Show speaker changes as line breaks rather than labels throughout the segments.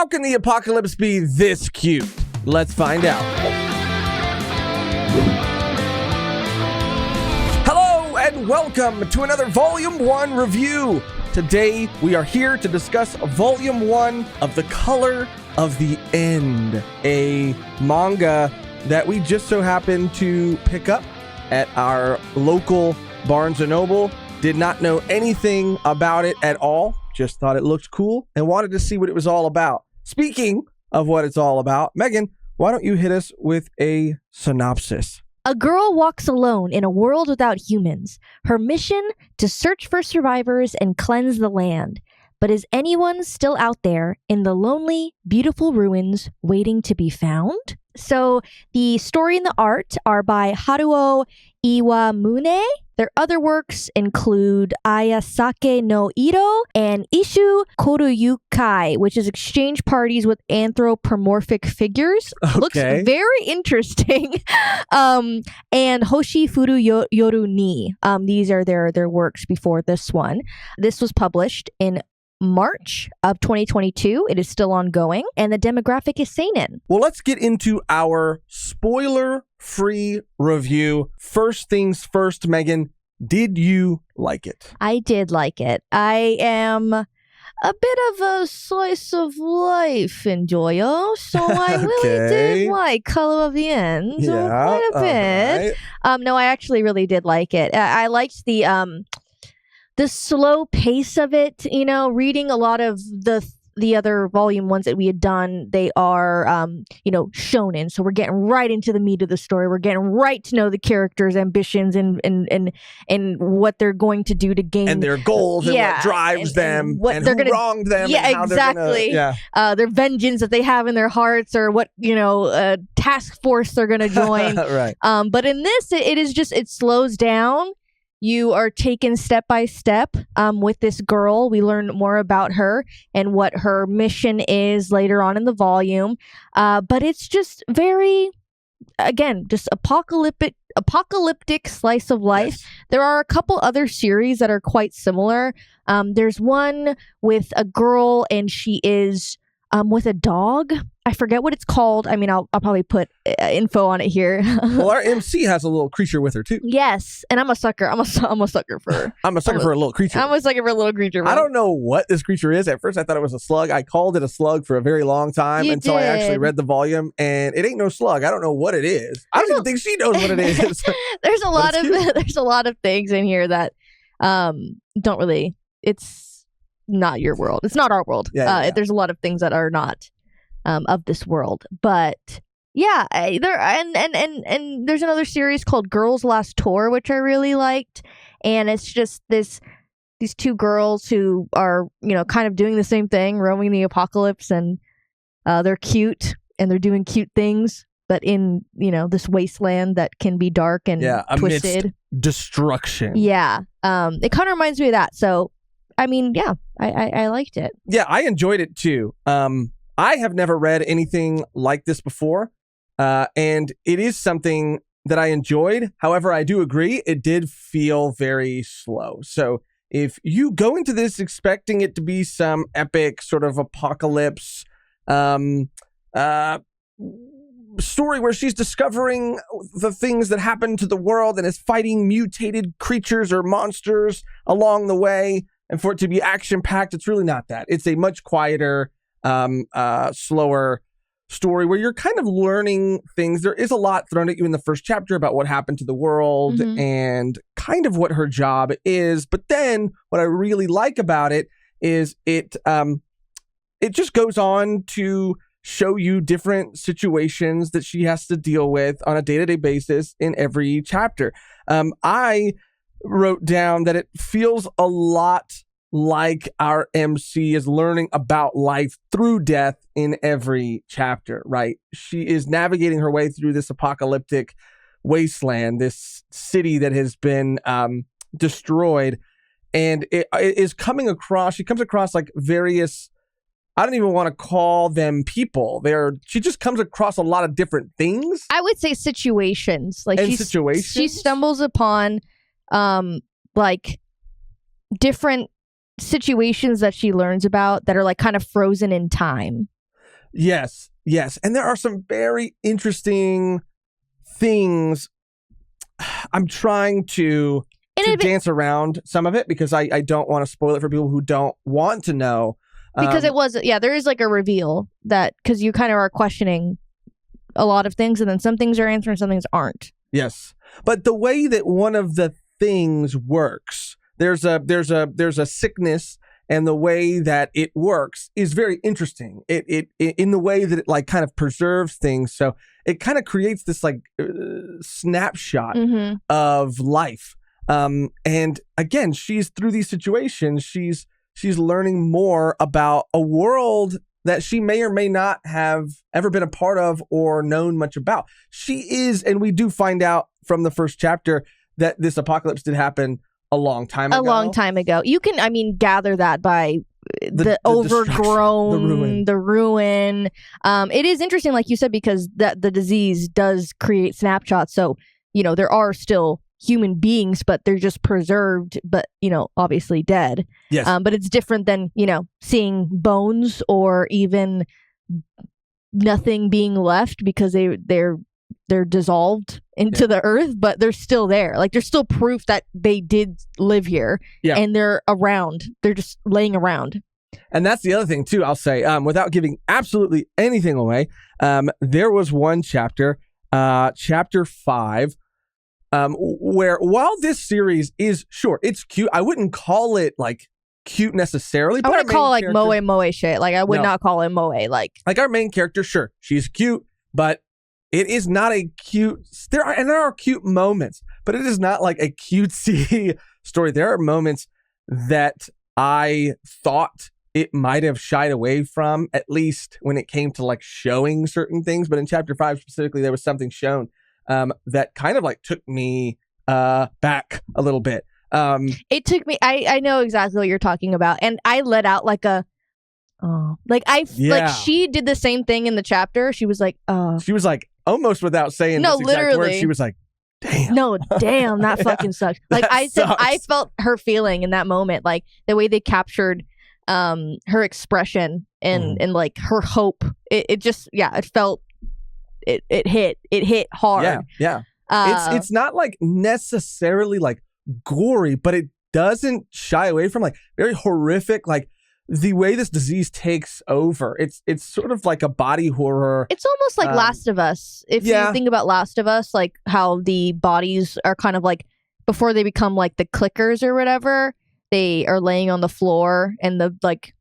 How can the apocalypse be this cute? Let's find out. Hello and welcome to another Volume 1 review. Today we are here to discuss Volume 1 of The Color of the End, a manga that we just so happened to pick up at our local Barnes & Noble. Did not know anything about it at all. Just thought it looked cool and wanted to see what it was all about. Speaking of what it's all about, Megan, why don't you hit us with a synopsis?
A girl walks alone in a world without humans. Her mission, to search for survivors and cleanse the land. But is anyone still out there in the lonely, beautiful ruins waiting to be found? So the story and the art are by Haruo Iwamune. Their other works include Ayasake no Iro and Ishu Koruyukai, which is exchange parties with anthropomorphic figures.
Okay.
Looks very interesting. And Hoshi Furu Yoru ni. These are their works before this one. This was published in March of 2022. It is still ongoing, and the demographic is seinen.
Well, let's get into our spoiler-free review. First things first, Megan, did you like it?
I did like it. I am a bit of a slice of life enjoyer, so I really did like Color of the End quite a bit.
Right.
No, I actually really did like it. I liked the slow pace of it. You know, reading a lot of the other volume ones that we had done, they are, shonen. So we're getting right into the meat of the story. We're getting right to know the characters' ambitions and what they're going to do to gain.
And their goals and what drives them
what
and
they're
who wronged them.
Yeah,
and how
exactly. Their vengeance that they have in their hearts, or what, task force they're going to join.
Right.
But in this, it slows down. You are taken step by step with this girl. We learn more about her and what her mission is later on in the volume. But it's just very, again, just apocalyptic slice of life.
Yes.
There are a couple other series that are quite similar. There's one with a girl and she is with a dog. I forget what it's called. I mean, I'll probably put info on it here.
Well, our MC has a little creature with her too.
Yes, and I'm a sucker. I'm a sucker for her.
I'm a sucker for a little creature.
I'm a sucker for a little creature. Bro.
I don't know what this creature is. At first, I thought it was a slug. I called it a slug for a very long time until I actually read the volume, and it ain't no slug. I don't know what it is. I don't even think she knows what it is.
There's a lot of things in here that don't really. It's not your world. It's not our world. There's a lot of things that are not of this world, but yeah, and there's another series called Girls Last Tour, which I really liked, and it's just these two girls who are kind of doing the same thing, roaming the apocalypse, and they're cute and they're doing cute things, but in this wasteland that can be dark and twisted.
Amidst destruction.
Yeah, it kind of reminds me of that. So I mean, yeah, I liked it.
Yeah, I enjoyed it too. I have never read anything like this before, and it is something that I enjoyed. However, I do agree, it did feel very slow. So if you go into this expecting it to be some epic sort of apocalypse story where she's discovering the things that happen to the world and is fighting mutated creatures or monsters along the way, and for it to be action-packed, it's really not that. It's a much quieter, slower story where you're kind of learning things. There is a lot thrown at you in the first chapter about what happened to the world and kind of what her job is. But then what I really like about it is it just goes on to show you different situations that she has to deal with on a day-to-day basis in every chapter. I wrote down that it feels a lot like our MC is learning about life through death in every chapter, right? She is navigating her way through this apocalyptic wasteland, this city that has been destroyed, and it is she comes across like various, I don't even want to call them people. She just comes across a lot of different things.
I would say situations.
Situations?
She stumbles upon like different situations that she learns about that are like kind of frozen in time.
Yes. And there are some very interesting things. I'm trying to dance around some of it because I don't want to spoil it for people who don't want to know.
Because there is like a reveal that, because you kind of are questioning a lot of things, and then some things are answered and some things aren't.
Yes. But the way that one of the things works, there's a sickness, and the way that it works is very interesting. It in the way that it like kind of preserves things. So it kind of creates this like snapshot of life. And again, she's through these situations, she's learning more about a world that she may or may not have ever been a part of or known much about. She is, and we do find out from the first chapter that this apocalypse did happen a long time ago.
You can, gather that by the overgrown, the ruin. It is interesting, like you said, because the disease does create snapshots. So, there are still human beings, but they're just preserved, but, obviously dead.
Yes.
But it's different than, seeing bones or even nothing being left because they're dissolved into the earth, but they're still there. Like, there's still proof that they did live here, and they're around. They're just laying around.
And that's the other thing too, I'll say, without giving absolutely anything away, there was one chapter, chapter 5, where while this series is short, it's cute. I wouldn't call it like cute necessarily.
I wouldn't call it like moe shit. Like, I would not call it moe. Like
our main character, sure, she's cute, but it is not a cute. There are cute moments, but it is not like a cutesy story. There are moments that I thought it might have shied away from, at least when it came to like showing certain things. But in chapter 5 specifically, there was something shown that kind of like took me back a little bit.
It took me. I know exactly what you're talking about, and I let out like a. Oh, like she did the same thing in the chapter. She was like,
she was like almost without saying this exact word, she was like, damn.
No, damn, that fucking sucks. Like I felt her feeling in that moment, like the way they captured her expression and like her hope. It just it felt it hit hard.
Yeah. It's not like necessarily like gory, but it doesn't shy away from like very horrific, like the way this disease takes over. It's sort of like a body horror.
It's almost like Last of Us. If you think about Last of Us, like how the bodies are kind of like, before they become like the clickers or whatever, they are laying on the floor, and the like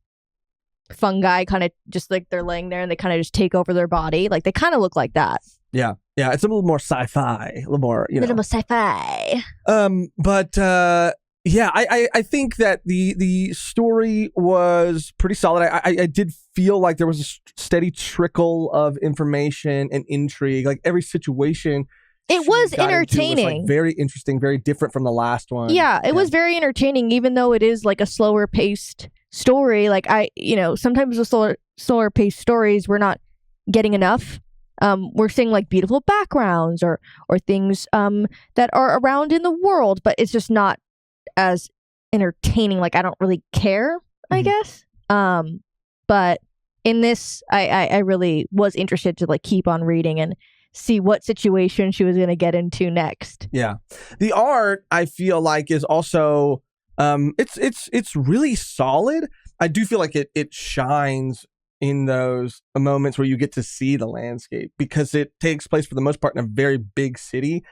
fungi kind of just like they're laying there and they kind of just take over their body. Like, they kind of look like that.
Yeah. It's a little more sci-fi, a little more,
a little more sci-fi.
Yeah, I think that the story was pretty solid. I did feel like there was a steady trickle of information and intrigue. Like, every situation,
it was entertaining.
Was like very interesting, very different from the last one.
Yeah, it was very entertaining, even though it is like a slower paced story. Like, sometimes the slower paced stories, we're not getting enough. We're seeing like beautiful backgrounds or things that are around in the world, but it's just not as entertaining. Like, I don't really care, I guess. But in this, I really was interested to like keep on reading and see what situation she was going to get into next.
Yeah. The art, I feel like, is also it's really solid. I do feel like it shines in those moments where you get to see the landscape, because it takes place for the most part in a very big city.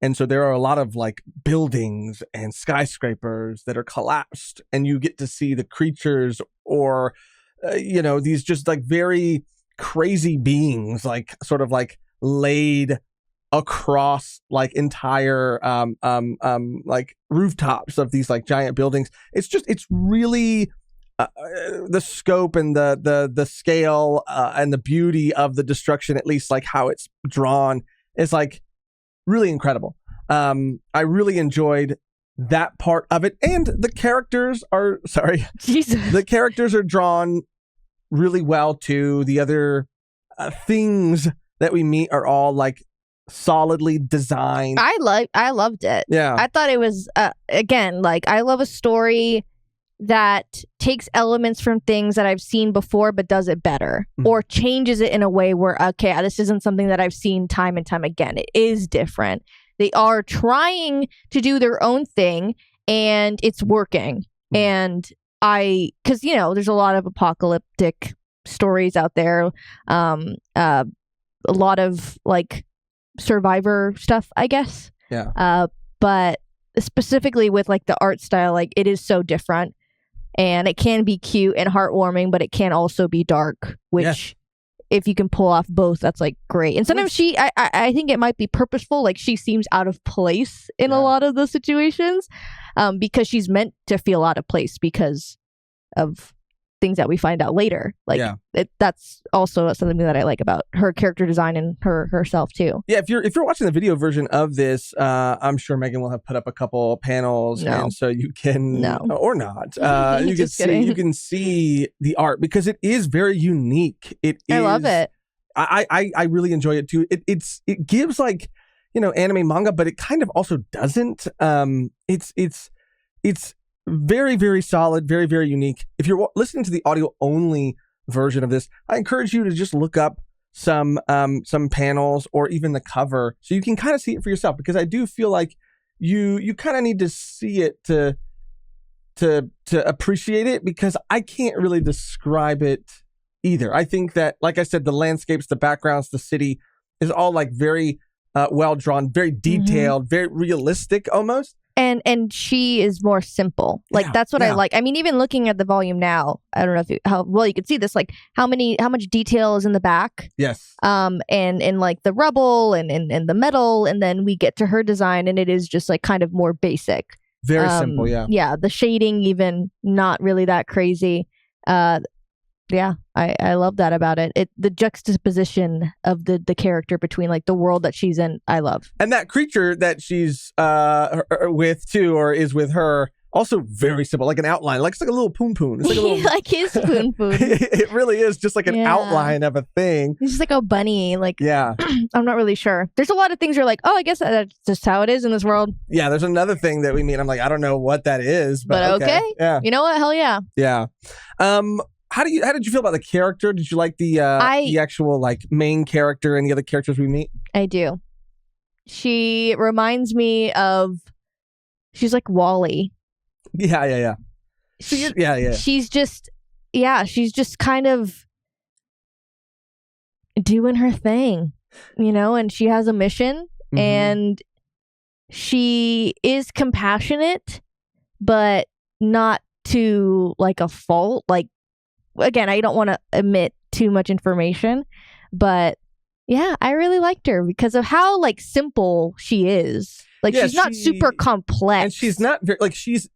And so there are a lot of like buildings and skyscrapers that are collapsed, and you get to see the creatures or, these just like very crazy beings, like sort of like laid across like entire like rooftops of these like giant buildings. It's really the scope and the scale and the beauty of the destruction, at least like how it's drawn, is like really incredible. I really enjoyed that part of it, and the characters are the characters are drawn really well too. The other things that we meet are all like solidly designed.
I loved it.
Yeah,
I thought it was again, like, I love a story that takes elements from things that I've seen before but does it better, or changes it in a way where, okay, this isn't something that I've seen time and time again. It is different. They are trying to do their own thing and it's working. And because, there's a lot of apocalyptic stories out there, a lot of like survivor stuff, I guess.
Yeah.
But specifically with like the art style, like it is so different. And it can be cute and heartwarming, but it can also be dark, which if you can pull off both, that's like great. And sometimes I think it might be purposeful. Like she seems out of place in a lot of the situations because she's meant to feel out of place because of things that we find out later. Like that's also something that I like about her character design and herself too.
Yeah, if you're watching the video version of this, I'm sure Megan will have put up a couple panels, and so you can or not. You can see the art because it is very unique. I love it. I really enjoy it too. It gives like anime manga, but it kind of also doesn't. It's very, very solid, very, very unique. If you're listening to the audio only version of this, I encourage you to just look up some panels or even the cover so you can kind of see it for yourself, because I do feel like you kind of need to see it to appreciate it, because I can't really describe it either. I think that, like I said, the landscapes, the backgrounds, the city is all like very well drawn, very detailed, very realistic almost.
And she is more simple. Like that's what I like. I mean, even looking at the volume now, I don't know how well you can see this. Like how much detail is in the back.
Yes.
And like the rubble and the metal, and then we get to her design, and it is just like kind of more basic.
Very simple. Yeah.
Yeah. The shading even not really that crazy. Yeah, I love that about it. The juxtaposition of the character between like the world that she's in, I love.
And that creature that she's with too, or is with her, also very simple, like an outline, like it's like a little poon poon. It's like a little
like his poon poon.
It really is just like an outline of a thing.
It's just like a bunny. Like I'm not really sure. There's a lot of things you're like, oh, I guess that's just how it is in this world.
Yeah, there's another thing that we meet. I'm like, I don't know what that is, but okay. Yeah.
You know what? Hell yeah.
Yeah. How did you feel about the character? Did you like the actual like main character and the other characters we meet?
I do. She reminds me of, she's like Wall-E.
Yeah.
She's just kind of doing her thing, and she has a mission, and she is compassionate, but not to like a fault. Like, again, I don't want to omit too much information, but yeah, I really liked her because of how like simple she is. Like she's not super complex,
and she's not very like she's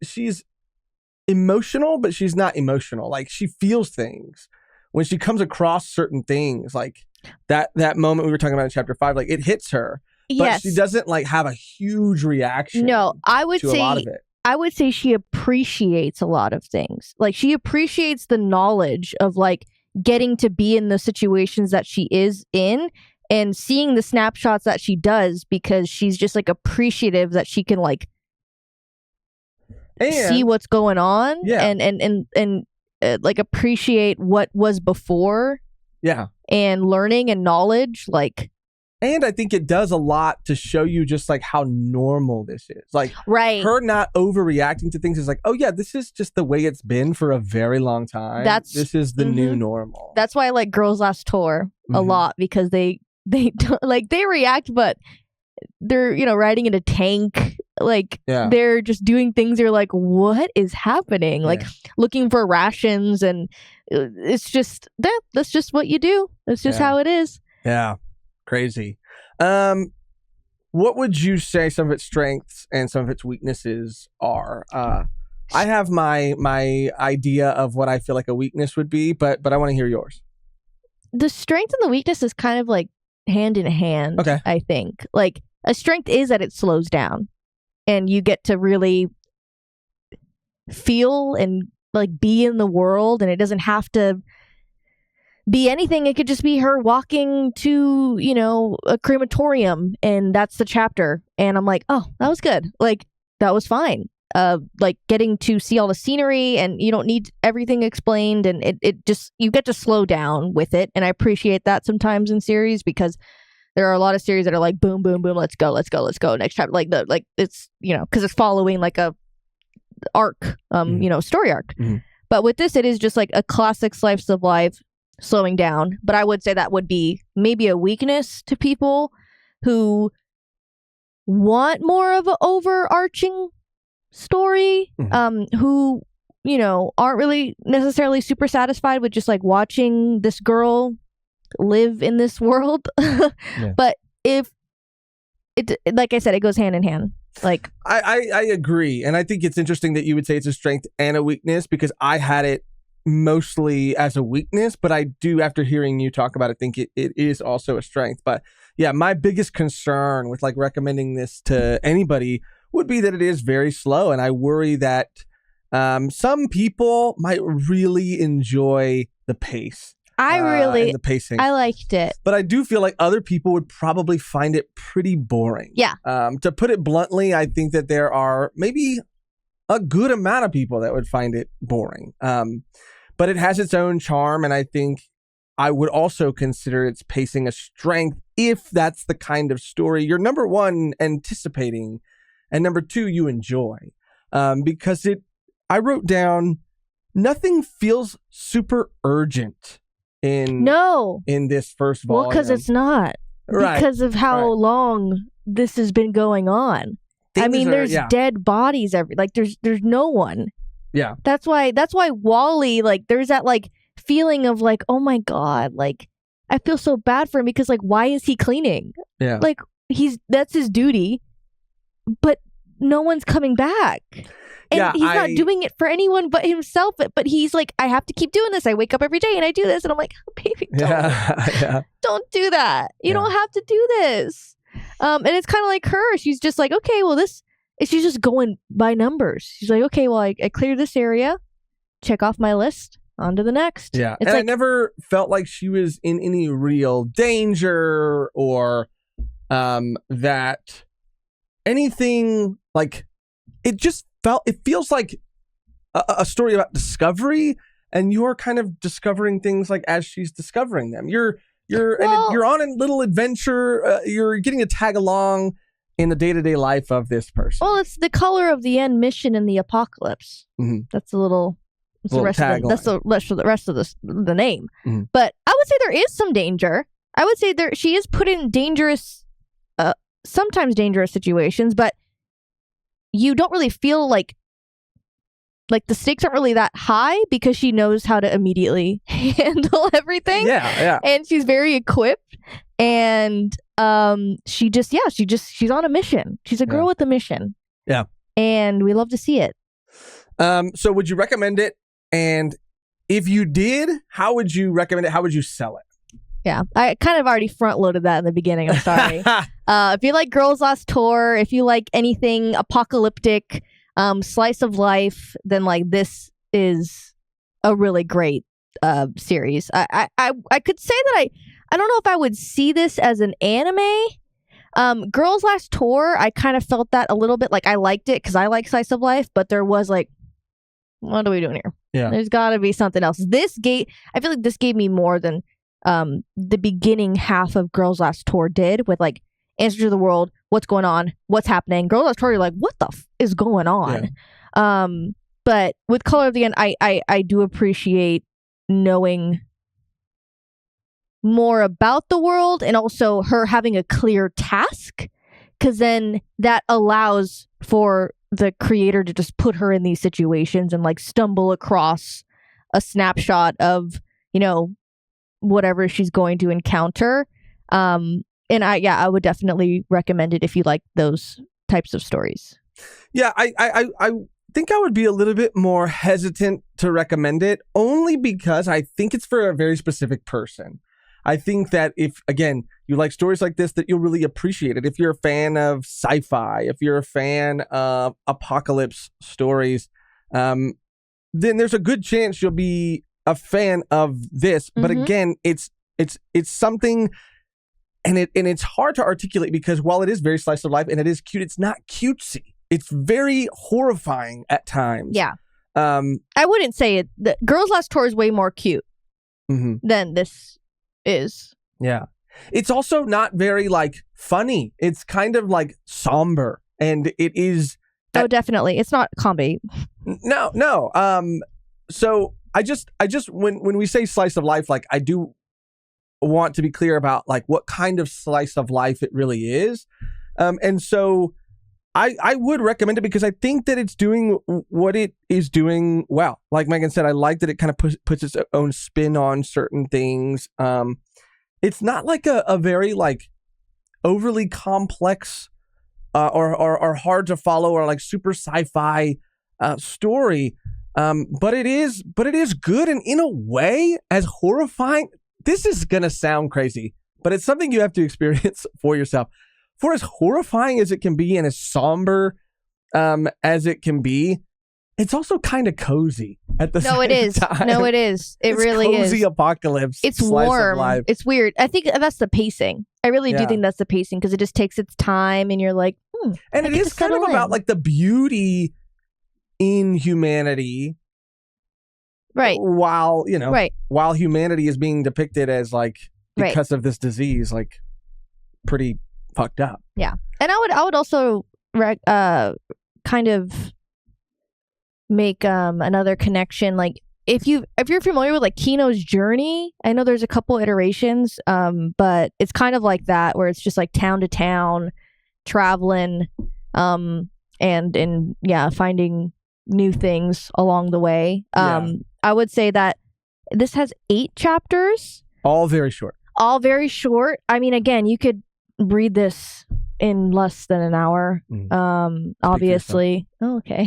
emotional, but she's not emotional. Like she feels things when she comes across certain things. Like that moment we were talking about in chapter 5, like it hits her, but she doesn't like have a huge reaction.
No, I would say
a lot of it.
I would say she appreciates a lot of things. Like she appreciates the knowledge of like getting to be in the situations that she is in and seeing the snapshots that she does, because she's just like appreciative that she can like see what's going on and like appreciate what was before.
Yeah.
And learning and knowledge, like.
And I think it does a lot to show you just like how normal this is. Like her not overreacting to things is like, oh yeah, this is just the way it's been for a very long time. This is the new normal.
That's why I like Girls Last Tour a lot, because they don't, like they react, but they're riding in a tank. Like they're just doing things. They're like, what is happening? Like looking for rations, and it's just that's just what you do. That's just how it is.
Yeah. Crazy. What would you say some of its strengths and some of its weaknesses are? I have my idea of what I feel like a weakness would be, but I want to hear yours.
The strength and the weakness is kind of like hand in hand.
Okay.
I think like a strength is that it slows down and you get to really feel and like be in the world, and it doesn't have to be anything. It could just be her walking to, a crematorium, and that's the chapter. And I'm like, oh, that was good. Like, that was fine. like getting to see all the scenery, and you don't need everything explained, and it just, you get to slow down with it, and I appreciate that sometimes in series, because there are a lot of series that are like boom, boom, boom, let's go next chapter, like it's, because it's following like a arc, story arc.
Mm-hmm.
But with this, it is just like a classic slice of life, slowing down. But I would say that would be maybe a weakness to people who want more of an overarching story, who, aren't really necessarily super satisfied with just like watching this girl live in this world. But if it, like I said, it goes hand in hand. Like
I agree. And I think it's interesting that you would say it's a strength and a weakness, because I had it mostly as a weakness, but I do, after hearing you talk about it, think it is also a strength. But yeah, my biggest concern with like recommending this to anybody would be that it is very slow. And I worry that some people might really enjoy the pace. And the pacing.
I liked it.
But I do feel like other people would probably find it pretty boring.
Yeah.
To put it bluntly, I think that there are maybe a good amount of people that would find it boring. But it has its own charm, and I think I would also consider its pacing a strength if that's the kind of story you're, number one, anticipating, and number two, you enjoy. Because I wrote down, nothing feels super urgent in this first volume.
Well, because it's not.
Right.
Because of how long this has been going on. There's dead bodies there's no one.
Yeah.
That's why Wally, like, there's that like feeling of like, oh my God, like I feel so bad for him, because like, why is he cleaning?
Yeah.
Like that's his duty, but no one's coming back. And he's not doing it for anyone but himself. But he's like, I have to keep doing this. I wake up every day and I do this. And I'm like, oh, baby, don't do that. You don't have to do this. And it's kind of like her. She's just like, okay, well, she's just going by numbers. She's like, okay, well, I cleared this area. Check off my list. On to the next.
Yeah. And I never felt like she was in any real danger, or that anything, like, it feels like a story about discovery, and you're kind of discovering things like as she's discovering them. You're on a little adventure. You're getting to tag along in the day-to-day life of this person.
Well, it's the color of the end mission in the apocalypse.
Mm-hmm.
That's the rest of the name.
Mm-hmm.
But I would say there is some danger. I would say she is put in sometimes dangerous situations, but you don't really feel like the stakes aren't really that high, because she knows how to immediately handle everything.
Yeah.
And she's very equipped, and she's on a mission. She's a girl with a mission.
Yeah.
And we love to see it.
So would you recommend it? And if you did, how would you recommend it? How would you sell it?
Yeah, I kind of already front-loaded that in the beginning. I'm sorry. If you like Girls Last Tour, if you like anything apocalyptic, slice of life, then like this is a really great series. I could say that I don't know if I would see this as an anime. Girls Last Tour, I kind of felt that a little bit. Like, I liked it because I like slice of life, but there was like, what are we doing here?
Yeah,
there's got to be something else. I feel like this gave me more than the beginning half of Girls Last Tour did, with like answer to the world, what's going on, what's happening. Girls Last Tour, you're like, what the is going on? Yeah. But with Color of the End, I do appreciate knowing more about the world, and also her having a clear task, because then that allows for the creator to just put her in these situations and like stumble across a snapshot of, whatever she's going to encounter. And I would definitely recommend it if you like those types of stories.
Yeah, I think I would be a little bit more hesitant to recommend it, only because I think it's for a very specific person. I think that if, again, you like stories like this, that you'll really appreciate it. If you're a fan of sci-fi, if you're a fan of apocalypse stories, then there's a good chance you'll be a fan of this. But again, it's something, and it's hard to articulate, because while it is very slice of life and it is cute, it's not cutesy. it's very horrifying at times.
Yeah. I wouldn't say it. The Girls Last Tour is way more cute than this is.
Yeah. It's also not very like funny. It's kind of like somber, and it is.
Oh, definitely. It's not comedy.
No. So I just when we say slice of life, like I do want to be clear about like what kind of slice of life it really is. And so I would recommend it because I think that it's doing what it is doing well. Like Megan said, I like that it kind of puts its own spin on certain things. It's not like a very like overly complex or hard to follow or like super sci-fi story. But it is good, and in a way as horrifying. This is going to sound crazy, but it's something you have to experience for yourself. For as horrifying as it can be and as somber as it can be, it's also kind of cozy at the same time.
No, it is. It really is.
Cozy apocalypse.
It's warm. It's weird. I think that's the pacing. I really do think that's the pacing because it just takes its time and you're like,
And it is kind of about like the beauty in humanity.
Right.
While, while humanity is being depicted as like, because of this disease, like pretty fucked up.
Yeah. And I would also kind of make another connection. Like if you're familiar with like Kino's Journey, I know there's a couple iterations, but it's kind of like that where it's just like town to town traveling, and finding new things along the way. I would say that this has 8 chapters.
All very short.
I mean, again, you could read this in less than an hour. Obviously. Oh, okay.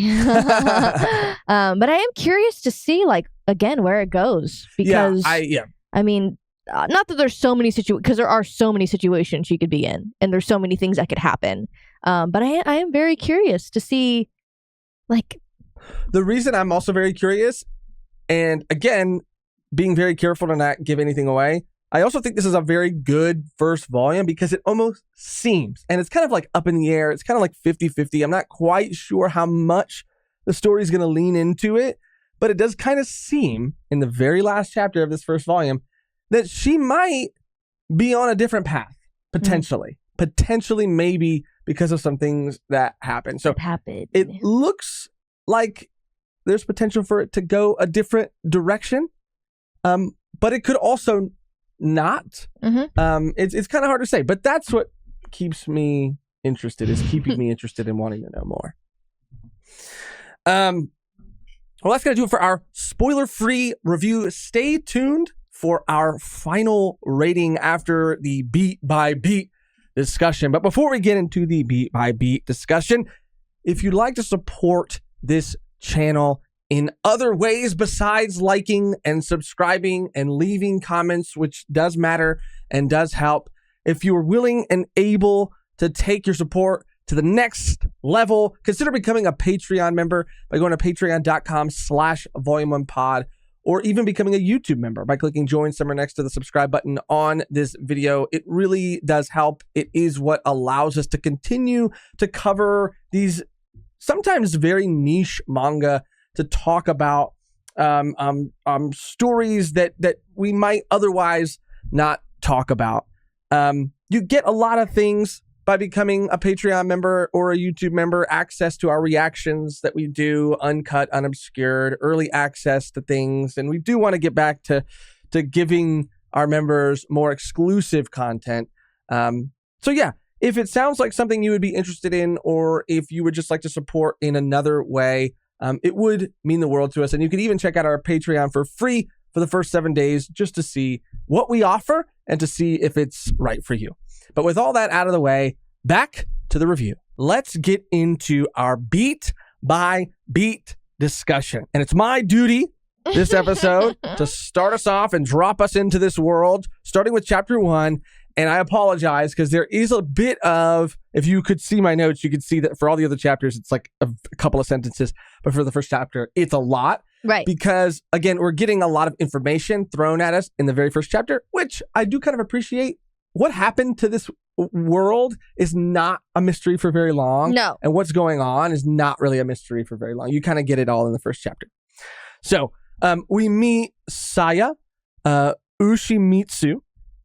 But I am curious to see, like, again, where it goes. Because, I mean, not that there's so many situations, because there are so many situations she could be in, and there's so many things that could happen. But I am very curious to see, like...
The reason I'm also very curious, and again, being very careful to not give anything away, I also think this is a very good first volume because it almost seems, and it's kind of like up in the air, it's kind of like 50-50. I'm not quite sure how much the story is going to lean into it, but it does kind of seem in the very last chapter of this first volume that she might be on a different path, potentially. Potentially, maybe because of some things that happen. So it looks like there's potential for it to go a different direction, but it could also not. It's kind of hard to say, but that's what keeps me interested, is keeping me interested in wanting to know more. Well, that's going to do it for our spoiler-free review. Stay tuned for our final rating after the beat-by-beat discussion. But before we get into the beat-by-beat discussion, if you'd like to support this channel in other ways besides liking and subscribing and leaving comments, which does matter and does help, if you are willing and able to take your support to the next level, consider becoming a Patreon member by going to patreon.com/volume1pod, or even becoming a YouTube member by clicking join somewhere next to the subscribe button on this video. It really does help. It is what allows us to continue to cover these sometimes very niche manga, to talk about stories that we might otherwise not talk about. You get a lot of things by becoming a Patreon member or a YouTube member: access to our reactions that we do, uncut, unobscured, early access to things. And we do want to get back to giving our members more exclusive content. So yeah, if it sounds like something you would be interested in, or if you would just like to support in another way, it would mean the world to us. And you can even check out our Patreon for free for the first 7 days, just to see what we offer and to see if it's right for you. But with all that out of the way, back to the review. Let's get into our beat by beat discussion. And it's my duty this episode to start us off and drop us into this world, starting with chapter 1. And I apologize because there is a bit of, if you could see my notes, you could see that for all the other chapters, it's like a couple of sentences. But for the first chapter, it's a lot.
Right.
Because, again, we're getting a lot of information thrown at us in the very first chapter, which I do kind of appreciate what happened to this world is not a mystery for very long.
No.
And what's going on is not really a mystery for very long. You kind of get it all in the first chapter. So we meet Saya Ushimitsu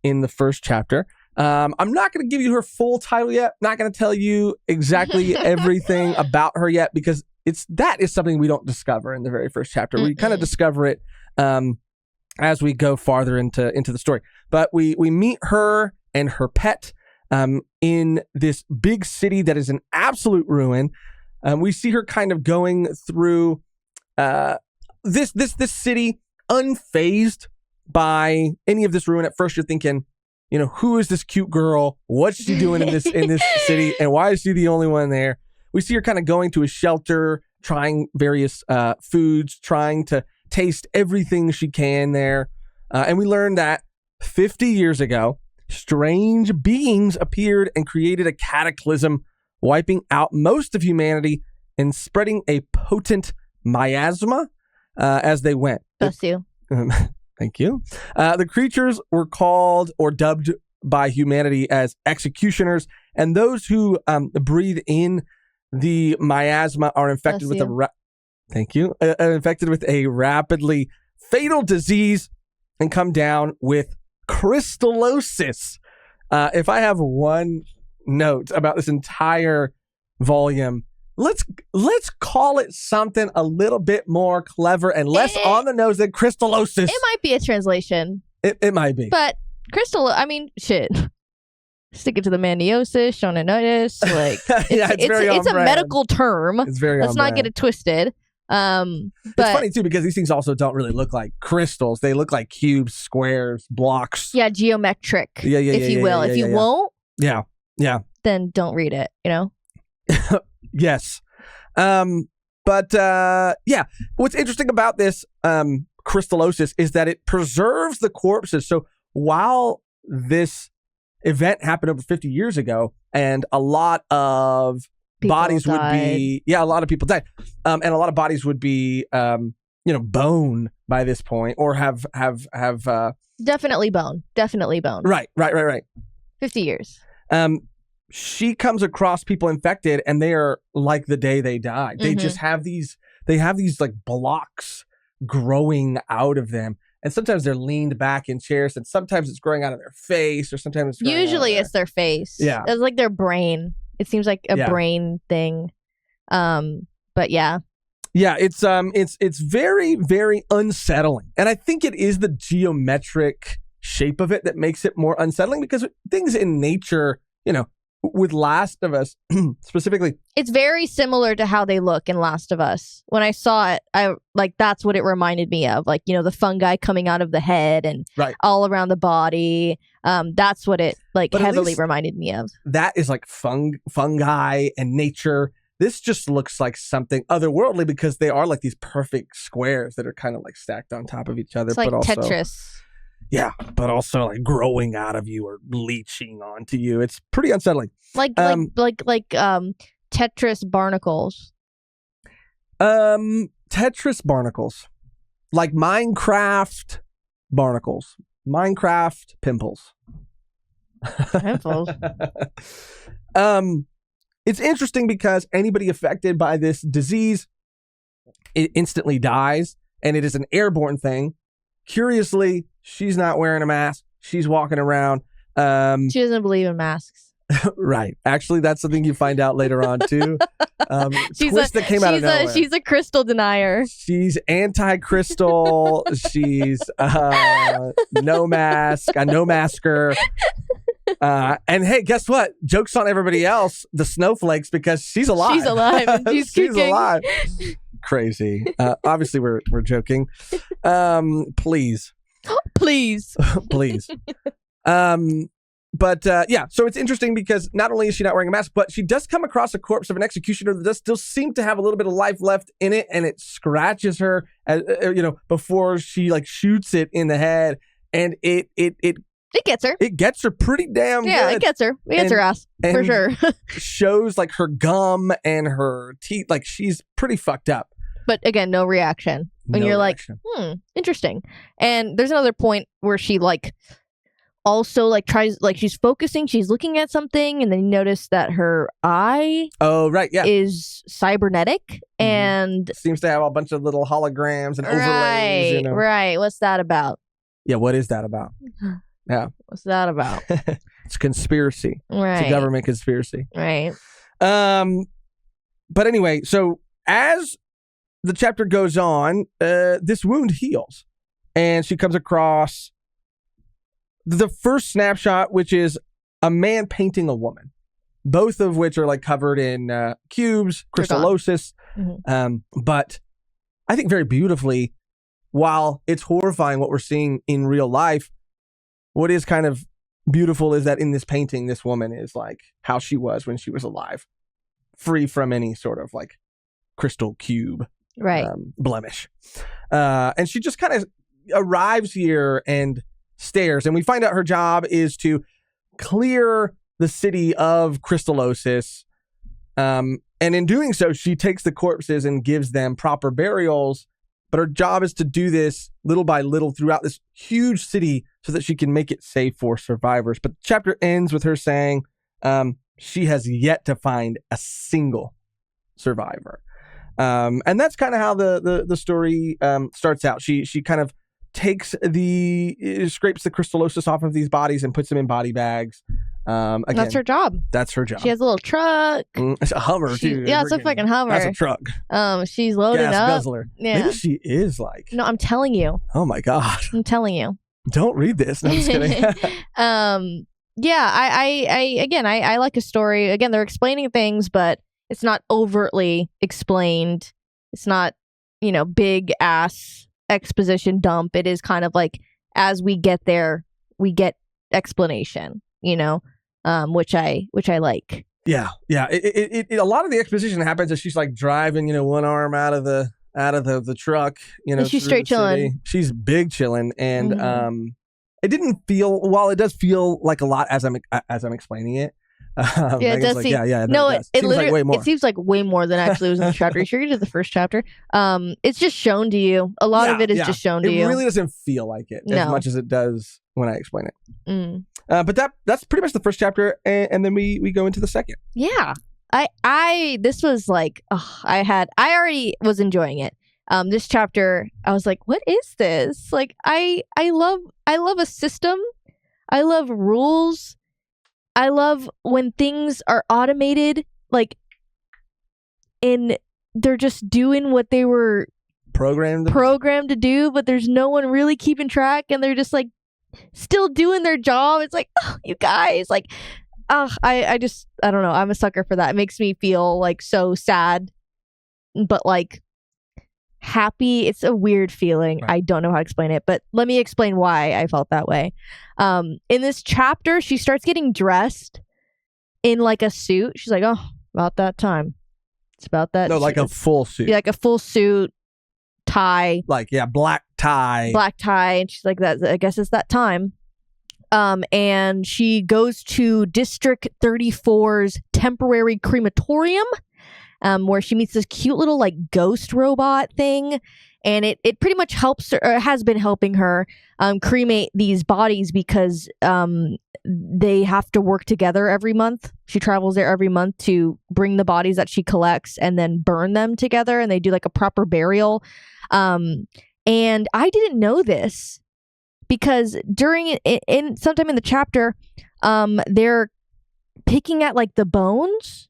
in the first chapter. I'm not going to give you her full title yet. Not going to tell you exactly everything about her yet, because that is something we don't discover in the very first chapter. We kind of discover it as we go farther into the story. But we meet her and her pet in this big city that is an absolute ruin. We see her kind of going through this city unfazed by any of this ruin. At first, you're thinking, who is this cute girl? What's she doing in this city? And why is she the only one there? We see her kind of going to a shelter, trying various foods, trying to taste everything she can there. And we learn that 50 years ago, strange beings appeared and created a cataclysm, wiping out most of humanity and spreading a potent miasma as they went.
Bless you.
Thank you. The creatures were called or dubbed by humanity as executioners, and those who breathe in the miasma are infected with infected with a rapidly fatal disease and come down with crystallosis. If I have one note about this entire volume, let's call it something a little bit more clever and less on the nose than crystallosis.
It might be a translation.
It might be.
But shit. Stick it to the maniosis, shononitis. Like, it's a medical term.
It's very
Let's not get it twisted. But
it's funny too, because these things also don't really look like crystals. They look like cubes, squares, blocks.
Yeah, geometric, if you will. If you won't, then don't read it,
Yes. But what's interesting about this crystallosis is that it preserves the corpses. So while this event happened over 50 years ago, and a lot of bodies would be, a lot of people died, and a lot of bodies would be, bone by this point, or have
definitely bone.
Right.
50 years.
She comes across people infected, and they are like the day they died. They just have these like blocks growing out of them. And sometimes they're leaned back in chairs, and sometimes it's growing out of their face, or sometimes it's
usually it's their face.
Yeah.
It's like their brain. It seems like a brain thing. But yeah.
Yeah, it's very, very unsettling. And I think it is the geometric shape of it that makes it more unsettling, because things in nature, with Last of Us specifically,
it's very similar to how they look in Last of Us. When I saw it, that's what it reminded me of, like, the fungi coming out of the head and all around the body. That's what it heavily reminded me of.
That is like fungi and nature. This just looks like something otherworldly, because they are like these perfect squares that are kind of like stacked on top of eeach other.
It's like
but also,
Tetris.
Yeah, but also like growing out of you or leeching onto you. It's pretty unsettling.
Like Tetris barnacles.
Tetris barnacles. Like Minecraft barnacles. Minecraft pimples.
Pimples.
It's interesting because anybody affected by this disease, it instantly dies, and it is an airborne thing. Curiously, she's not wearing a mask. She's walking around.
She doesn't believe in masks.
Right. Actually, that's something you find out later on, too. Twist that came out of nowhere.
She's a crystal denier.
She's anti-crystal. She's no mask, a no masker. And hey, guess what? Joke's on everybody else, the snowflakes, because she's alive.
She's alive. And she's
alive. Crazy. Obviously, we're joking. Please.
Please.
Please. But so it's interesting because not only is she not wearing a mask, but she does come across a corpse of an executioner that does still seem to have a little bit of life left in it, and it scratches her, before she shoots it in the head, and it
gets her.
It gets her pretty damn good.
Yeah, it gets her. It gets her ass for sure.
Shows her gum and her teeth. She's pretty fucked up.
But again, no reaction. When you're reaction. Interesting. And there's another point where she also like tries, like she's focusing, she's looking at something, and then you notice that her eye is cybernetic and
seems to have a bunch of little holograms and overlays.
Right,
you know.
Right. What's that about?
Yeah, what is that about? Yeah.
What's that about?
It's a conspiracy.
Right.
It's a government conspiracy.
Right.
But anyway, so as the chapter goes on, this wound heals. And she comes across the first snapshot, which is a man painting a woman. Both of which are like covered in cubes, crystallosis. But I think very beautifully, while it's horrifying what we're seeing in real life, what is kind of beautiful is that in this painting, this woman is like how she was when she was alive, free from any sort of like crystal cube blemish. And she just kind of arrives here and stares. And we find out her job is to clear the city of crystallosis. And in doing so, she takes the corpses and gives them proper burials. But her job is to do this little by little throughout this huge city so that she can make it safe for survivors. But the chapter ends with her saying she has yet to find a single survivor. And that's kind of how the story starts out. She kind of scrapes the crystallosis off of these bodies and puts them in body bags. Again,
that's her job.
That's her job.
She has a little truck.
It's a Hummer, too.
Yeah, it's a fucking Hummer.
That's a truck.
She's loading
Gas
up.
guzzler.
Yeah.
Maybe she is like.
No, I'm telling you.
Oh my God.
I'm telling you.
Don't read this. No, I'm just kidding.
Yeah, I like a story. Again, they're explaining things, but it's not overtly explained. It's not, big ass exposition dump. It is kind of like, as we get there, we get explanation, which I like. Yeah.
It a lot of the exposition happens as she's like driving, one arm out of the truck,
and she's straight chilling.
She's big chilling, and it didn't feel, while it does feel like a lot as I'm explaining it.
It does seem. No, it literally like way more. It seems like way more than actually was in the chapter. You sure you did the first chapter? It's just shown to you. A lot of it is just shown to you.
It really doesn't feel like it as much as it does when I explain it. But that's pretty much the first chapter, and then we go into the second.
Yeah, this was like, I already was enjoying it. This chapter, I was like, what is this? Like, I love a system. I love rules. I love when things are automated, like, and they're just doing what they were programmed to do, but there's no one really keeping track, and they're just like still doing their job. It's like, oh, you guys, like, I don't know. I'm a sucker for that. It makes me feel like so sad, but like happy. It's a weird feeling. Right. I don't know how to explain it, but let me explain why I felt that way. In this chapter, she starts getting dressed in like a suit. She's like, oh, about that time. It's about that.
No, like a full suit.
Yeah, like a full suit, tie.
Like, yeah, black tie.
And she's like, that. I guess it's that time. And she goes to District 34's temporary crematorium, where she meets this cute little like ghost robot thing, and it pretty much helps her, or has been helping her cremate these bodies because they have to work together every month. She travels there every month to bring the bodies that she collects and then burn them together, and they do like a proper burial. And I didn't know this because during in sometime in the chapter, they're picking at like the bones.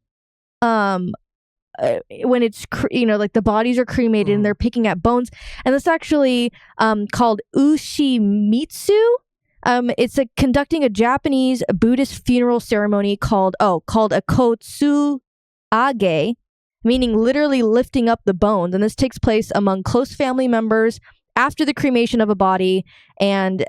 When it's like the bodies are cremated and they're picking at bones, and it's actually called ushimitsu. It's conducting a Japanese Buddhist funeral ceremony called a kotsuage, meaning literally lifting up the bones, and this takes place among close family members after the cremation of a body, and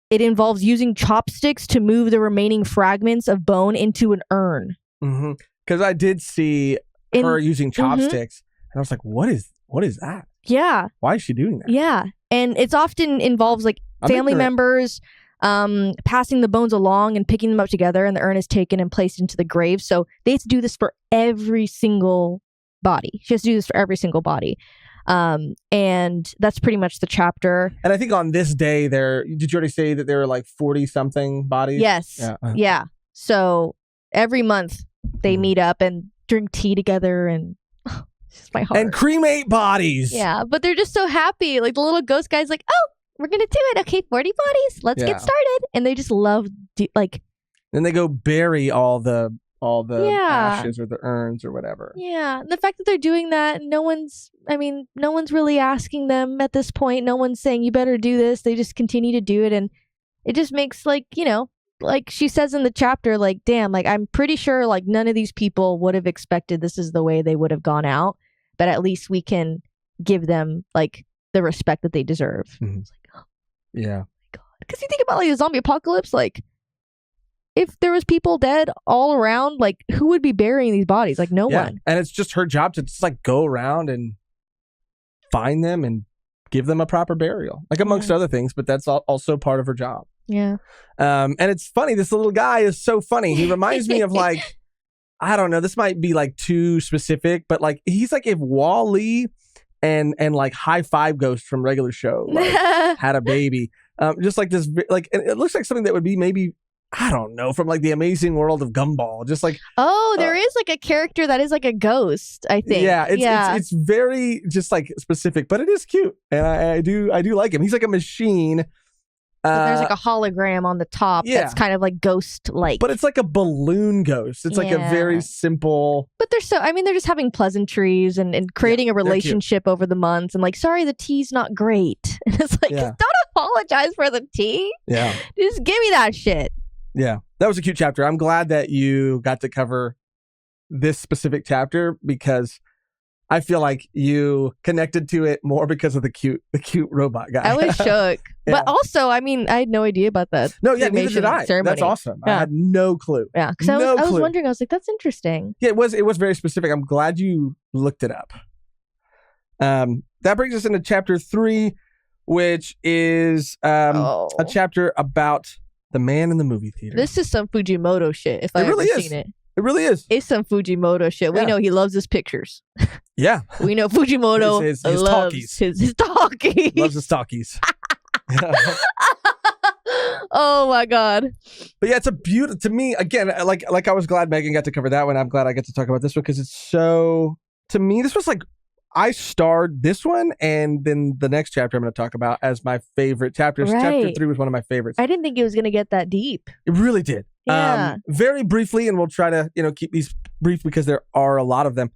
it involves using chopsticks to move the remaining fragments of bone into an urn.
Because I did see her using chopsticks, and I was like, what is that? Yeah. Why is she doing that?
Yeah. And it's often involves like family members passing the bones along and picking them up together, and the urn is taken and placed into the grave. So they have to do this for every single body. She has to do this for every single body. And that's pretty much the chapter.
And I think on this day did you already say that there were like 40 something bodies?
Yes. Yeah. So every month they meet up and drink tea together and just my heart.
And cremate bodies.
Yeah. But they're just so happy. Like the little ghost guy's like, oh, we're going to do it. Okay, 40 bodies. Let's get started. And they just love
Then they go bury all the ashes or the urns or whatever.
Yeah. The fact that they're doing that, no one's really asking them at this point. No one's saying you better do this. They just continue to do it. And it just makes like she says in the chapter, like, damn, like I'm pretty sure like none of these people would have expected this is the way they would have gone out. But at least we can give them like the respect that they deserve.
Mm-hmm.
It's like, oh
yeah.
my God. Because you think about like the zombie apocalypse, like if there was people dead all around, like who would be burying these bodies? Like no one.
And it's just her job to just like go around and find them and give them a proper burial, like amongst other things. But that's also part of her job.
Yeah.
And it's funny. This little guy is so funny. He reminds me of like, I don't know. This might be like too specific, but like he's like if Wall-E and like High Five Ghost from regular show like, had a baby, just like this. Like it looks like something that would be maybe. I don't know, from like the Amazing World of Gumball, just like
there is like a character that is like a ghost, I think.
Yeah, it's very just like specific, but it is cute, and I do like him. He's like a machine.
There's like a hologram on the top that's kind of like ghost-like,
but it's like a balloon ghost. It's like a very simple.
But they're just having pleasantries and creating a relationship over the months, and like, sorry, the tea's not great. And it's like, don't apologize for the tea.
Yeah,
just give me that shit.
Yeah, that was a cute chapter. I'm glad that you got to cover this specific chapter because I feel like you connected to it more because of the cute robot guy.
I was shook. But also, I mean, I had no idea about that.
No, yeah, neither did I.
Ceremony.
That's awesome. I had no clue.
Yeah, because I was wondering, I was like, that's interesting.
Yeah, it was very specific. I'm glad you looked it up. That brings us into chapter 3, which is a chapter about the man in the movie theater.
This is some Fujimoto shit, if I've ever seen it.
It really is.
It's some Fujimoto shit. We know he loves his pictures.
Yeah.
We know Fujimoto
his
loves
talkies.
His talkies.
Loves his talkies.
Oh my God.
But yeah, it's a beautiful, to me, again, like I was glad Megan got to cover that one. I'm glad I get to talk about this one because it's so, to me, this was like, I starred this one and then the next chapter I'm going to talk about as my favorite chapters.
Right.
Chapter 3 was one of my favorites.
I didn't think it was going to get that deep.
It really did.
Yeah.
Very briefly, and we'll try to, keep these brief because there are a lot of them.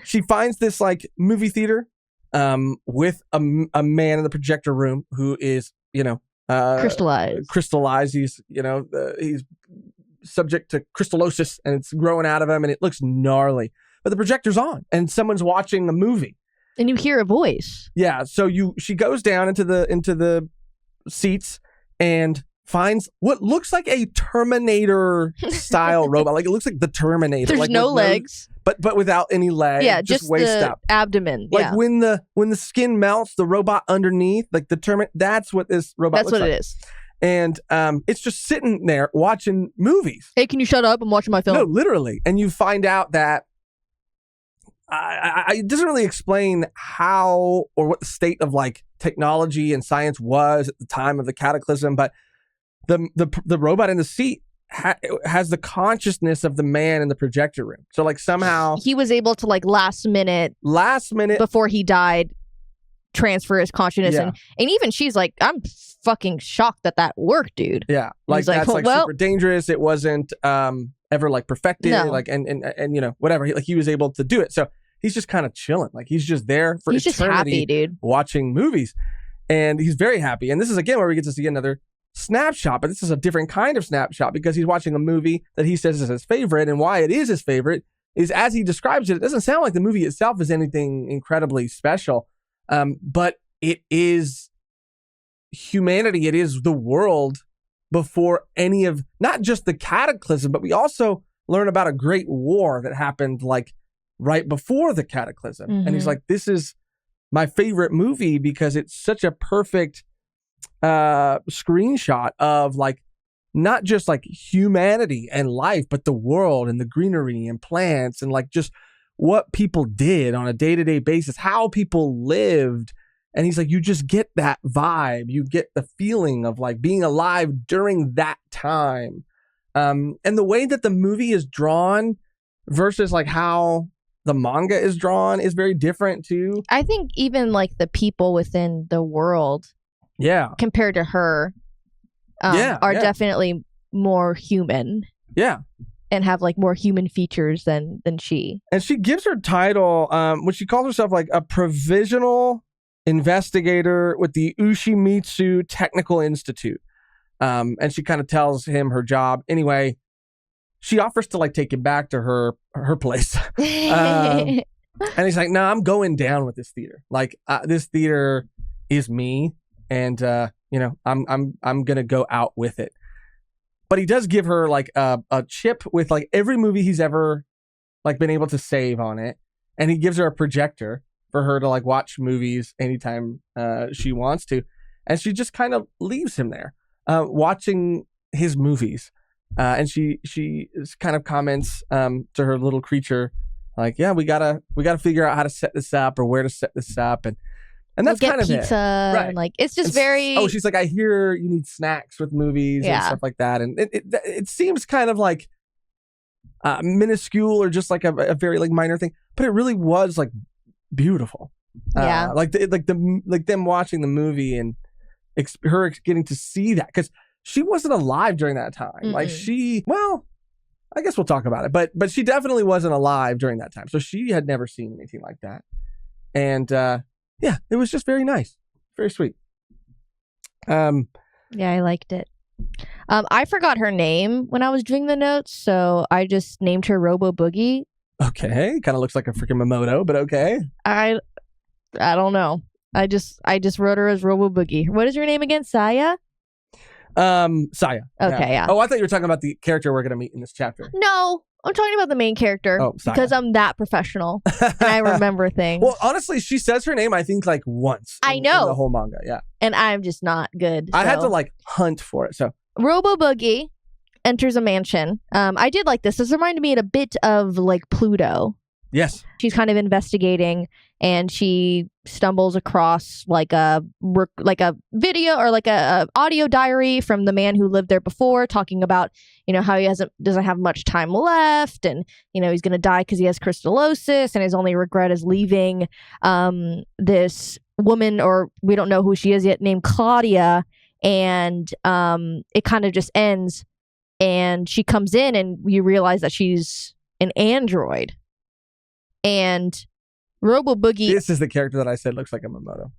She finds this like movie theater with a man in the projector room who is, crystallized. He's, he's subject to crystallosis and it's growing out of him and it looks gnarly. But the projector's on and someone's watching a movie.
And you hear a voice.
Yeah. So she goes down into the seats and finds what looks like a Terminator style robot. Like it looks like the Terminator.
There's
like
no legs.
But without any legs.
Yeah,
just waist
the
up.
Abdomen.
Like when the skin melts, the robot underneath, like the Terminator, that's what this robot looks like.
That's what it is.
And it's just sitting there watching movies.
Hey, can you shut up? I'm watching my film.
No, literally. And you find out that it doesn't really explain how or what the state of like technology and science was at the time of the cataclysm, but the robot in the seat has the consciousness of the man in the projector room. So like somehow
he was able to like last minute before he died transfer his consciousness and even she's like, I'm fucking shocked that worked, dude.
Yeah, like that's like super dangerous. It wasn't ever like perfected, like and whatever. He was able to do it. So he's just kind of chilling, like he's just there for eternity,
just happy, dude,
watching movies, and he's very happy. And this is again where we get to see another snapshot, but this is a different kind of snapshot because he's watching a movie that he says is his favorite, and why it is his favorite is as he describes it. It doesn't sound like the movie itself is anything incredibly special, but it is humanity. It is the world before any of, not just the cataclysm, but we also learn about a great war that happened like right before the cataclysm.
Mm-hmm.
And he's like, this is my favorite movie because it's such a perfect screenshot of like, not just like humanity and life, but the world and the greenery and plants and like just what people did on a day-to-day basis, how people lived. And he's like, you just get that vibe. You get the feeling of like being alive during that time. And the way that the movie is drawn versus like how the manga is drawn is very different too.
I think even like the people within the world, compared to her, are definitely more human.
Yeah.
And have like more human features than she.
And she gives her title, when she calls herself like a provisional investigator with the Ushimitsu Technical Institute. And she kind of tells him her job. Anyway, she offers to like take him back to her place. And he's like, no, I'm going down with this theater. Like this theater is me. And, I'm going to go out with it. But he does give her like a chip with like every movie he's ever like been able to save on it. And he gives her a projector for her to like watch movies anytime she wants to. And she just kind of leaves him there watching his movies. And she kind of comments to her little creature like, yeah, we gotta figure out how to set this up or where to set this up. And that's kind of
pizza,
it. Right.
And like it's just very.
Oh, she's like, I hear you need snacks with movies and stuff like that, and it seems kind of like minuscule or just like a very like minor thing, but it really was like beautiful. Like them watching the movie and her getting to see that because she wasn't alive during that time. Mm-mm. Like I guess we'll talk about it, but she definitely wasn't alive during that time, so she had never seen anything like that, and. Yeah, it was just very nice. Very sweet.
Yeah, I liked it. I forgot her name when I was doing the notes, so I just named her Robo Boogie.
Okay. Kind of looks like a freaking Momoto, but okay.
I don't know. I just wrote her as Robo Boogie. What is your name again? Saya?
Saya.
Okay, yeah.
Oh, I thought you were talking about the character we're going to meet in this chapter.
No. I'm talking about the main character because I'm that professional and I remember things.
Well, honestly, she says her name, I think, like once.
I know.
In the whole manga, yeah.
And I'm just not good.
I had to like hunt for it. So
Robo Boogie enters a mansion. I did like this. This reminded me a bit of like Pluto.
Yes.
She's kind of investigating and she stumbles across like a video or like a audio diary from the man who lived there before talking about, how he doesn't have much time left and, he's going to die because he has crystallosis and his only regret is leaving this woman, or we don't know who she is yet, named Claudia. And it kind of just ends and she comes in and you realize that she's an android. And Robo Boogie.
This is the character that I said looks like a Momoto.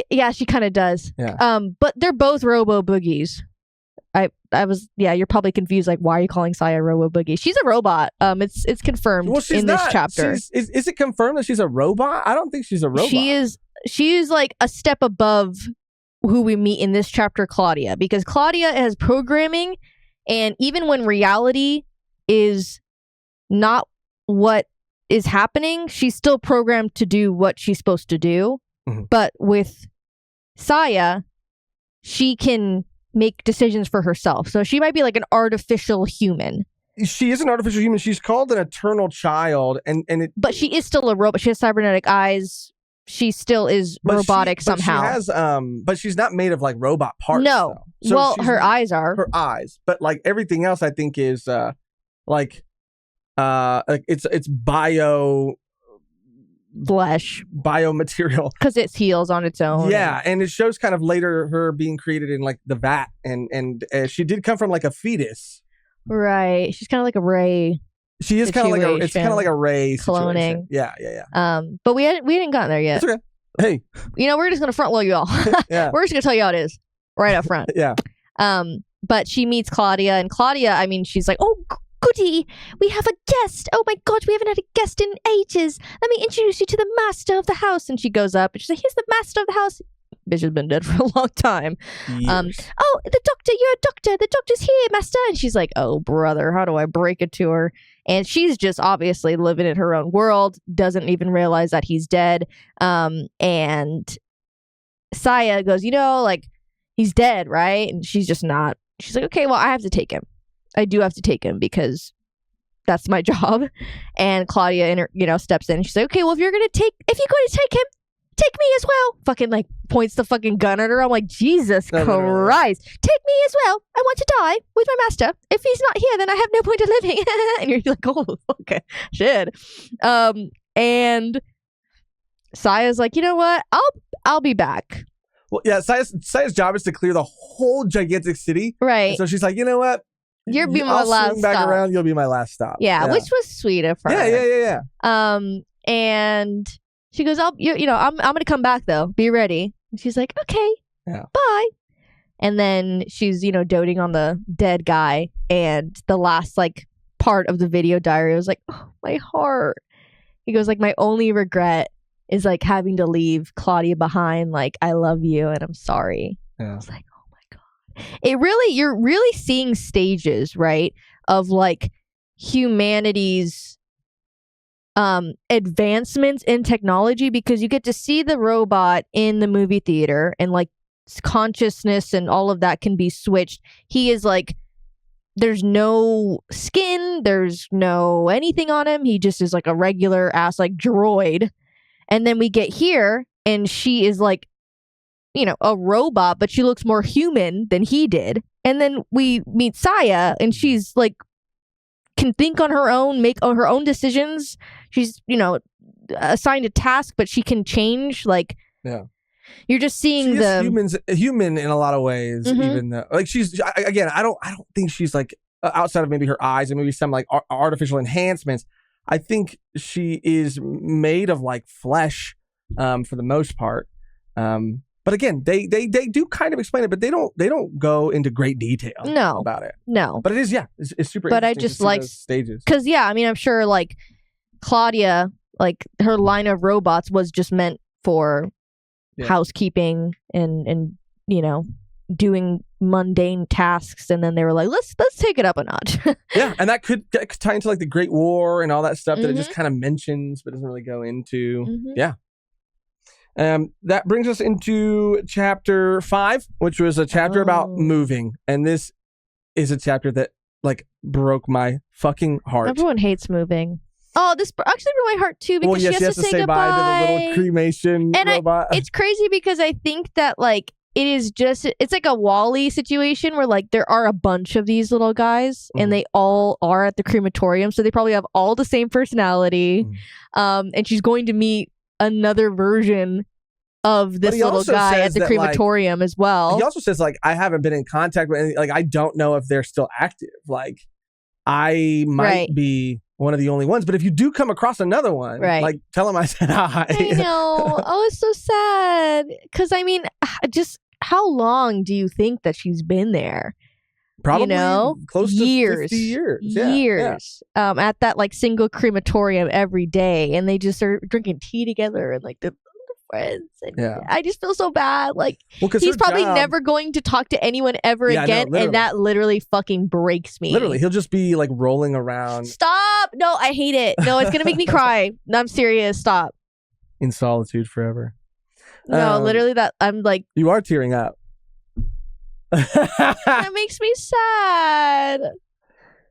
Yeah, she kind of does.
Yeah.
But they're both Robo Boogies. You're probably confused. Like, why are you calling Saya Robo Boogie? She's a robot. It's confirmed in this chapter.
Is it confirmed that she's a robot? I don't think she's a robot.
She's like a step above who we meet in this chapter, Claudia, because Claudia has programming, and even when reality is not what is happening, she's still programmed to do what she's supposed to do. Mm-hmm. But with Saya, she can make decisions for herself. So she might be like an artificial human.
She is an artificial human. She's called an eternal child, but
she is still a robot. She has cybernetic eyes. She still is robotic somehow.
She has, but she's not made of like robot parts.
No. So her eyes are.
Her eyes, but like everything else, I think is it's bio
flesh
biomaterial
because it heals on its own.
Yeah, and it shows kind of later her being created in like the vat, and she did come from like a fetus.
Right, she's kind of like a Ray.
She is kind of like it's kind of like a Ray
cloning.
Situation. Yeah.
But we hadn't gotten there yet.
It's okay. Hey,
we're just gonna front load you all.
Yeah,
we're just gonna tell you how it is right up front.
Yeah.
But she meets Claudia, and Claudia, I mean, she's like, oh. Goody, we have a guest. Oh my God, we haven't had a guest in ages. Let me introduce you to the master of the house. And she goes up and she's like, here's the master of the house. Bitch has been dead for a long time. Oh, the doctor, you're a doctor. The doctor's here, master. And she's like, oh, brother, how do I break it to her? And she's just obviously living in her own world, doesn't even realize that he's dead. And Saya goes, like, he's dead, right? And she's just not. She's like, okay, well, I have to take him. I do have to take him because that's my job. And Claudia, steps in. And she's like, okay, well, if you're going to take him, take me as well. Fucking like points the fucking gun at her. I'm like, Jesus Christ. Take me as well. I want to die with my master. If he's not here, then I have no point of living. And you're like, oh, okay, shit. And Saya's like, you know what? I'll be back.
Well, yeah, Saya's job is to clear the whole gigantic city.
Right.
And so she's like, you know what?
You'll be my last
swing back
stop.
around. You'll be my last stop.
Yeah, which was sweet of her.
Yeah.
And she goes, I'm gonna come back though. Be ready. And she's like, okay, bye. And then she's, doting on the dead guy. And the last like part of the video diary was like, oh, my heart. He goes like, my only regret is like having to leave Claudia behind. Like, I love you and I'm sorry. I was like, oh my God. You're really seeing stages, right? Of like humanity's advancements in technology, because you get to see the robot in the movie theater and like consciousness and all of that can be switched. He is like, there's no skin, there's no anything on him. He just is like a regular ass like droid. And then we get here and she is like, a robot, but she looks more human than he did. And then we meet Saya and she's like, can think on her own, make her own decisions. She's, assigned a task, but she can change. Like, you're just seeing
human in a lot of ways. Even though, like, I don't think she's like outside of maybe her eyes and maybe some like artificial enhancements. I think she is made of like flesh, for the most part. But again, they do kind of explain it, but they don't go into great detail about it. No. But it is, it's super
but
interesting
I just
to see
like
those stages.
Because, I'm sure like Claudia, like her line of robots was just meant for housekeeping and doing mundane tasks, and then they were like, let's take it up a notch.
Yeah, and that could tie into like the Great War and all that stuff that it just kind of mentions but doesn't really go into. Yeah. That brings us into chapter 5, which was a chapter about moving. And this is a chapter that like broke my fucking heart.
Everyone hates moving. Oh, this actually broke my heart too, because she has to say goodbye
to the little cremation robot.
It's crazy because I think that like it's like a Wall-E situation where like there are a bunch of these little guys and they all are at the crematorium, so they probably have all the same personality. And she's going to meet another version of this little guy at the crematorium, like, as well.
He also says like, I haven't been in contact with any, like, I don't know if they're still active. Like, I might be one of the only ones, but if you do come across another one, like, tell him I said hi.
I know. Oh, it's so sad. Because I mean, just how long do you think that she's been there?
Probably close to 50 years.
Years. At that like single crematorium every day, and they just are drinking tea together and like the friends. And I just feel so bad. Like, he's probably never going to talk to anyone ever again, and that literally fucking breaks me.
Literally, he'll just be like rolling around.
Stop! No, I hate it. No, it's gonna make me cry. No, I'm serious. Stop.
In solitude forever.
No, literally, that I'm like.
You are tearing up.
That makes me sad.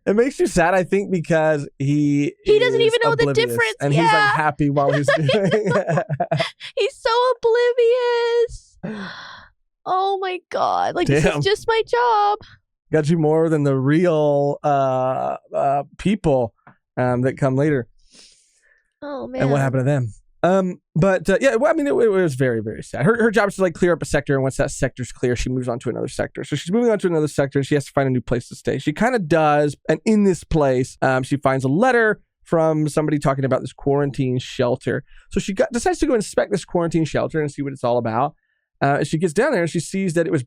It makes you sad, I think, because he doesn't even know the difference, and he's like happy while he's doing it.
He's so oblivious. Oh my God! Like, this is just my job.
Got you more than the real people that come later.
Oh man!
And what happened to them? But I mean, it was very, very sad. Her job is to like clear up a sector, and once that sector's clear, she moves on to another sector. So she's moving on to another sector, and she has to find a new place to stay. She kind of does, and in this place, she finds a letter from somebody talking about this quarantine shelter. So she decides to go inspect this quarantine shelter and see what it's all about. She gets down there and she sees that it was,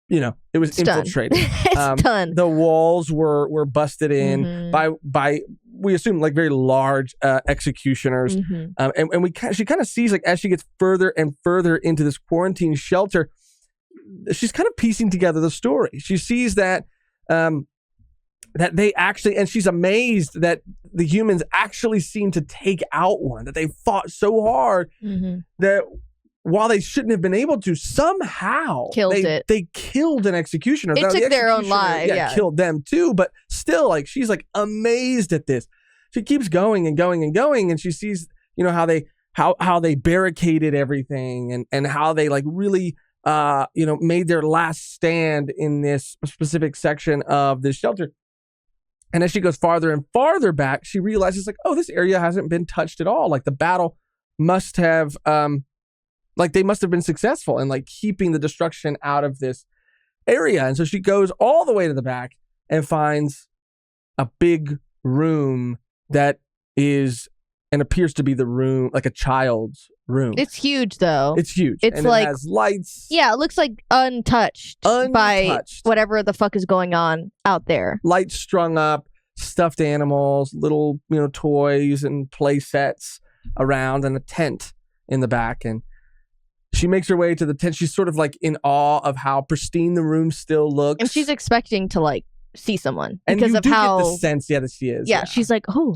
it's infiltrated.
It's done.
The walls were busted in by we assume like very large executioners, and she kind of sees, like, as she gets further and further into this quarantine shelter, she's kind of piecing together the story. She sees that that they actually, and she's amazed that the humans actually seem to take out one, that they fought so hard that while they shouldn't have been able to, somehow they killed an executioner.
They took their own life.
Yeah, killed them too. But still, like, she's like amazed at this. She keeps going and going and going, and she sees, you know, how they barricaded everything and how they like really made their last stand in this specific section of this shelter. And as she goes farther and farther back, she realizes like, oh, this area hasn't been touched at all. Like the battle must have they must have been successful in like keeping the destruction out of this area. And so she goes all the way to the back and finds a big room that is and appears to be the room, like a child's room.
It's huge, though.
It's huge.
It's
and
like,
it has lights.
Yeah, it looks like untouched by whatever the fuck is going on out there.
Lights strung up, stuffed animals, little, toys and play sets around, and a tent in the back. And she makes her way to the tent. She's sort of like in awe of how pristine the room still looks.
And she's expecting to like see someone
and
because
you
of
do
how
get the sense, that she is.
Yeah, she's like, oh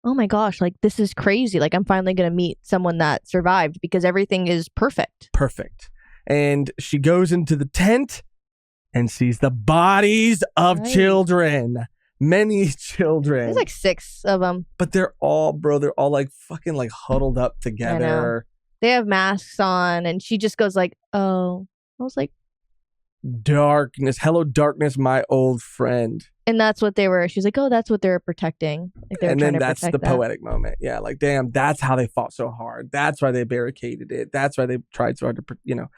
my gosh, like this is crazy. Like I'm finally going to meet someone that survived because everything is perfect.
Perfect. And she goes into the tent and sees the bodies of children. Many children.
There's like 6 of them.
But they're all like fucking like huddled up together.
They have masks on and she just goes like, oh. I was like,
darkness. Hello, darkness, my old friend.
And that's what they were. She's like, oh, that's what they're protecting. Like
and then that's the poetic moment. Yeah, like, damn, that's how they fought so hard. That's why they barricaded it. That's why they tried so hard to,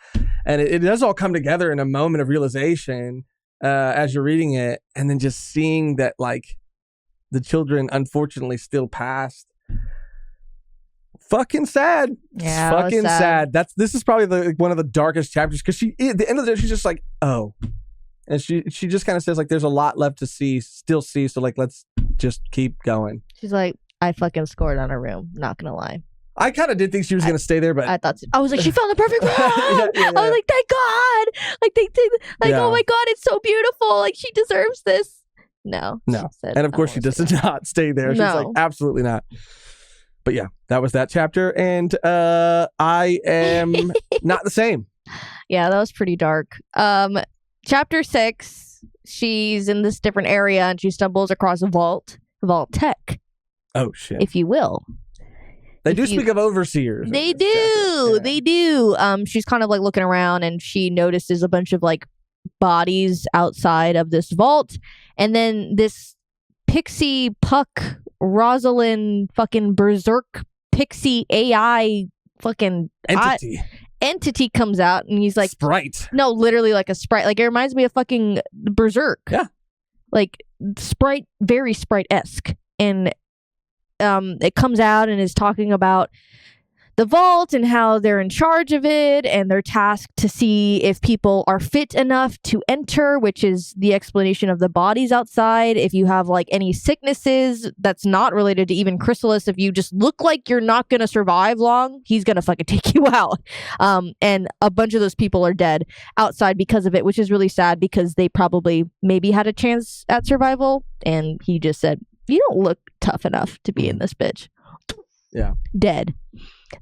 And it does all come together in a moment of realization as you're reading it. And then just seeing that, like, the children unfortunately still passed. Fucking sad.
Yeah,
fucking sad. This is probably one of the darkest chapters because at the end of the day, she's just like, oh. And she just kind of says, like, there's a lot left to still see. So, like, let's just keep going.
She's like, I fucking scored on her room. Not going to lie.
I kind of did think she was going to stay there, but
I was like, she found the perfect room.
Yeah.
I was like, thank God. Like, they did. Like, oh my God, it's so beautiful. Like, she deserves this. No.
Said, and of course, she does not stay there. She's like, absolutely not. But yeah, that was that chapter. And I am not the same.
Yeah, that was pretty dark. Chapter 6, she's in this different area and she stumbles across a vault tech.
Oh, shit.
If you will.
They do speak of overseers.
They do. Yeah. They do. She's kind of like looking around and she notices a bunch of like bodies outside of this vault. And then this pixie puck Rosalind fucking berserk pixie AI fucking entity comes out and he's like
sprite.
No, literally like a sprite. Like it reminds me of fucking Berserk.
Yeah.
Like sprite, very sprite-esque. And it comes out and is talking about the vault and how they're in charge of it and they're tasked to see if people are fit enough to enter, which is the explanation of the bodies outside. If you have like any sicknesses that's not related to even Chrysalis, if you just look like you're not going to survive long, he's going to fucking take you out. And a bunch of those people are dead outside because of it, which is really sad because they probably maybe had a chance at survival. And he just said, you don't look tough enough to be in this bitch.
Yeah.
Dead.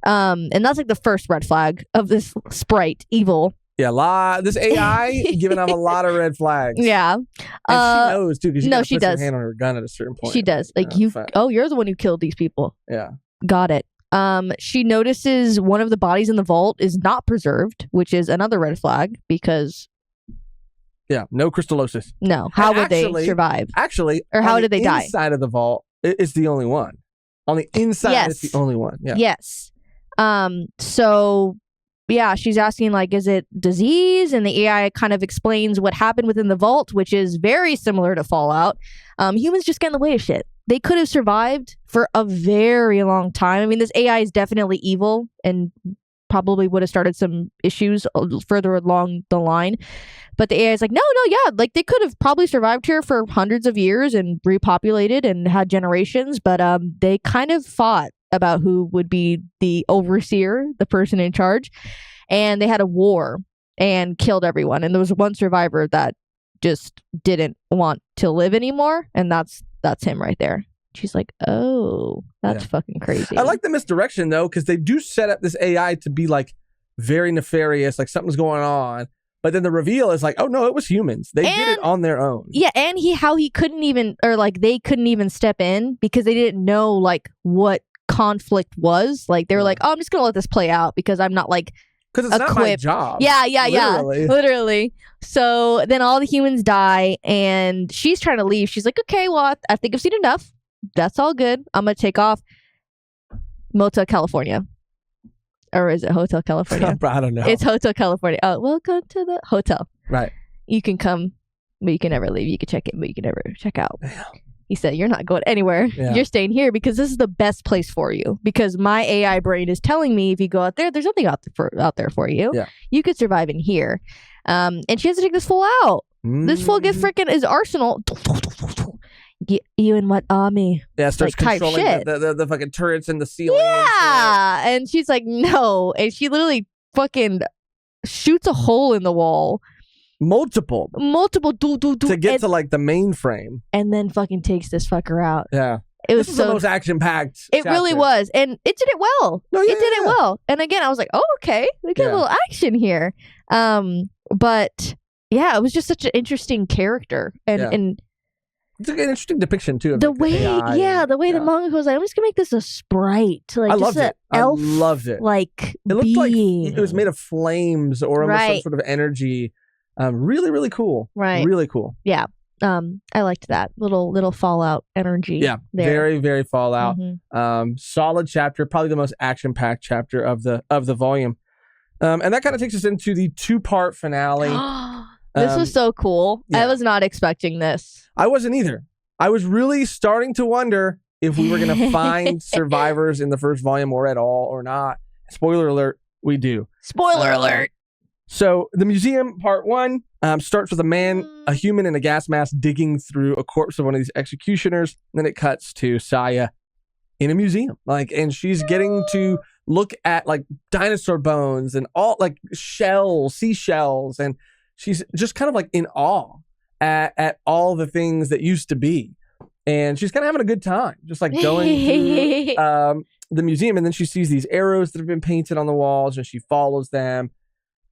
And that's like the first red flag of this sprite evil.
Yeah, this AI giving off a lot of red flags.
Yeah.
And she knows too, because she
does.
Her hand on her gun at a certain point.
She does. Like you're the one who killed these people.
Yeah.
Got it. She notices one of the bodies in the vault is not preserved, which is another red flag because
no crystallosis.
No. How would they survive?
Actually,
or how did they die?
Inside of the vault, it's the only one. On the inside, it's the only one. Yeah.
Yes. So yeah, she's asking like, is it disease? And the AI kind of explains what happened within the vault, which is very similar to Fallout. Humans just get in the way of shit. They could have survived for a very long time. I mean, this AI is definitely evil and probably would have started some issues further along the line. But the AI is like, no, yeah, like they could have probably survived here for hundreds of years and repopulated and had generations. But they kind of fought about who would be the overseer, the person in charge. And they had a war and killed everyone. And there was one survivor that just didn't want to live anymore. And that's him right there. She's like, oh, that's fucking crazy.
I like the misdirection, though, because they do set up this AI to be like very nefarious, like something's going on. But then the reveal is like, oh no, it was humans. They did it on their own.
Yeah, and he couldn't even, or like they couldn't even step in because they didn't know like what conflict was. Like they were like, oh, I'm just gonna let this play out because I'm not like
because it's not my job.
Yeah, literally. So then all the humans die, and she's trying to leave. She's like, okay, well, I think I've seen enough. That's all good. I'm gonna take off. Motel California. Or is it Hotel California?
I don't know.
It's Hotel California. Oh, welcome to the hotel.
Right.
You can come, but you can never leave. You can check in, but you can never check out. He said, you're not going anywhere. Yeah. You're staying here because this is the best place for you. Because my AI brain is telling me if you go out there, there's nothing out there for you. Yeah. You could survive in here. And she has to take this fool out. This fool gets freaking his arsenal. You in what army?
Yeah, starts like, controlling the fucking turrets in the ceiling.
Yeah, and she's like, no, and she literally fucking shoots a hole in the wall.
Multiple, to get to like the mainframe,
and then fucking takes this fucker out.
Yeah,
this
was the most action packed.
It really was, and it did it well. It did it well, and again, I was like, oh, okay, we got a little action here. But yeah, it was just such an interesting character, and.
It's like an interesting depiction too. Of
the way, the way the manga goes, like, I'm just gonna make this a sprite. Like, I loved it. Elf, I loved it. Like
it looked
being.
like it was made of flames or almost some sort of energy. Really, really cool.
Right.
Really cool.
Yeah. I liked that little Fallout energy.
Yeah.
There.
Very, very Fallout. Solid chapter. Probably the most action packed chapter of the volume. And that kind of takes us into the 2-part finale.
This was so cool. Yeah. I was not expecting this.
I wasn't either. I was really starting to wonder if we were going to find survivors in the first volume or at all or not. Spoiler alert, we do.
Spoiler alert.
So the museum part 1 starts with a human in a gas mask digging through a corpse of one of these executioners. Then it cuts to Saya in a museum. And she's getting to look at like dinosaur bones and all like seashells, and she's just kind of like in awe at all the things that used to be. And she's kind of having a good time, just like going through the museum. And then she sees these arrows that have been painted on the walls, and she follows them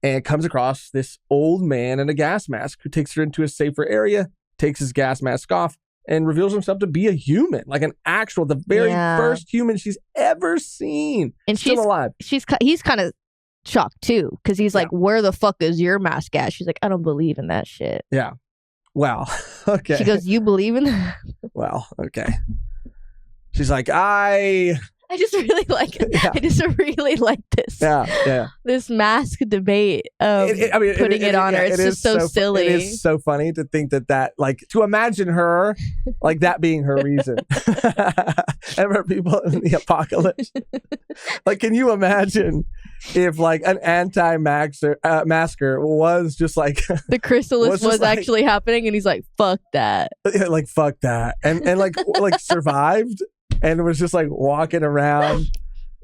and comes across this old man in a gas mask who takes her into a safer area, takes his gas mask off, and reveals himself to be a human, like the very first human she's ever seen. And she's still alive.
He's kind of shocked too, because he's like, where the fuck is your mask at? She's like, I don't believe in that shit.
Yeah. Wow. Okay.
She goes, you believe in that?
Well, okay. She's like, I
just really like I just really like this.
Yeah.
This mask debate of putting it on her. It's just so silly.
It is so funny to think that like to imagine her like that being her reason. Ever people in the apocalypse. Like, can you imagine if like an anti-masker was just like
the chrysalis was actually happening, and he's like, fuck that.
Yeah, like fuck that. And like survived. And was just like walking around,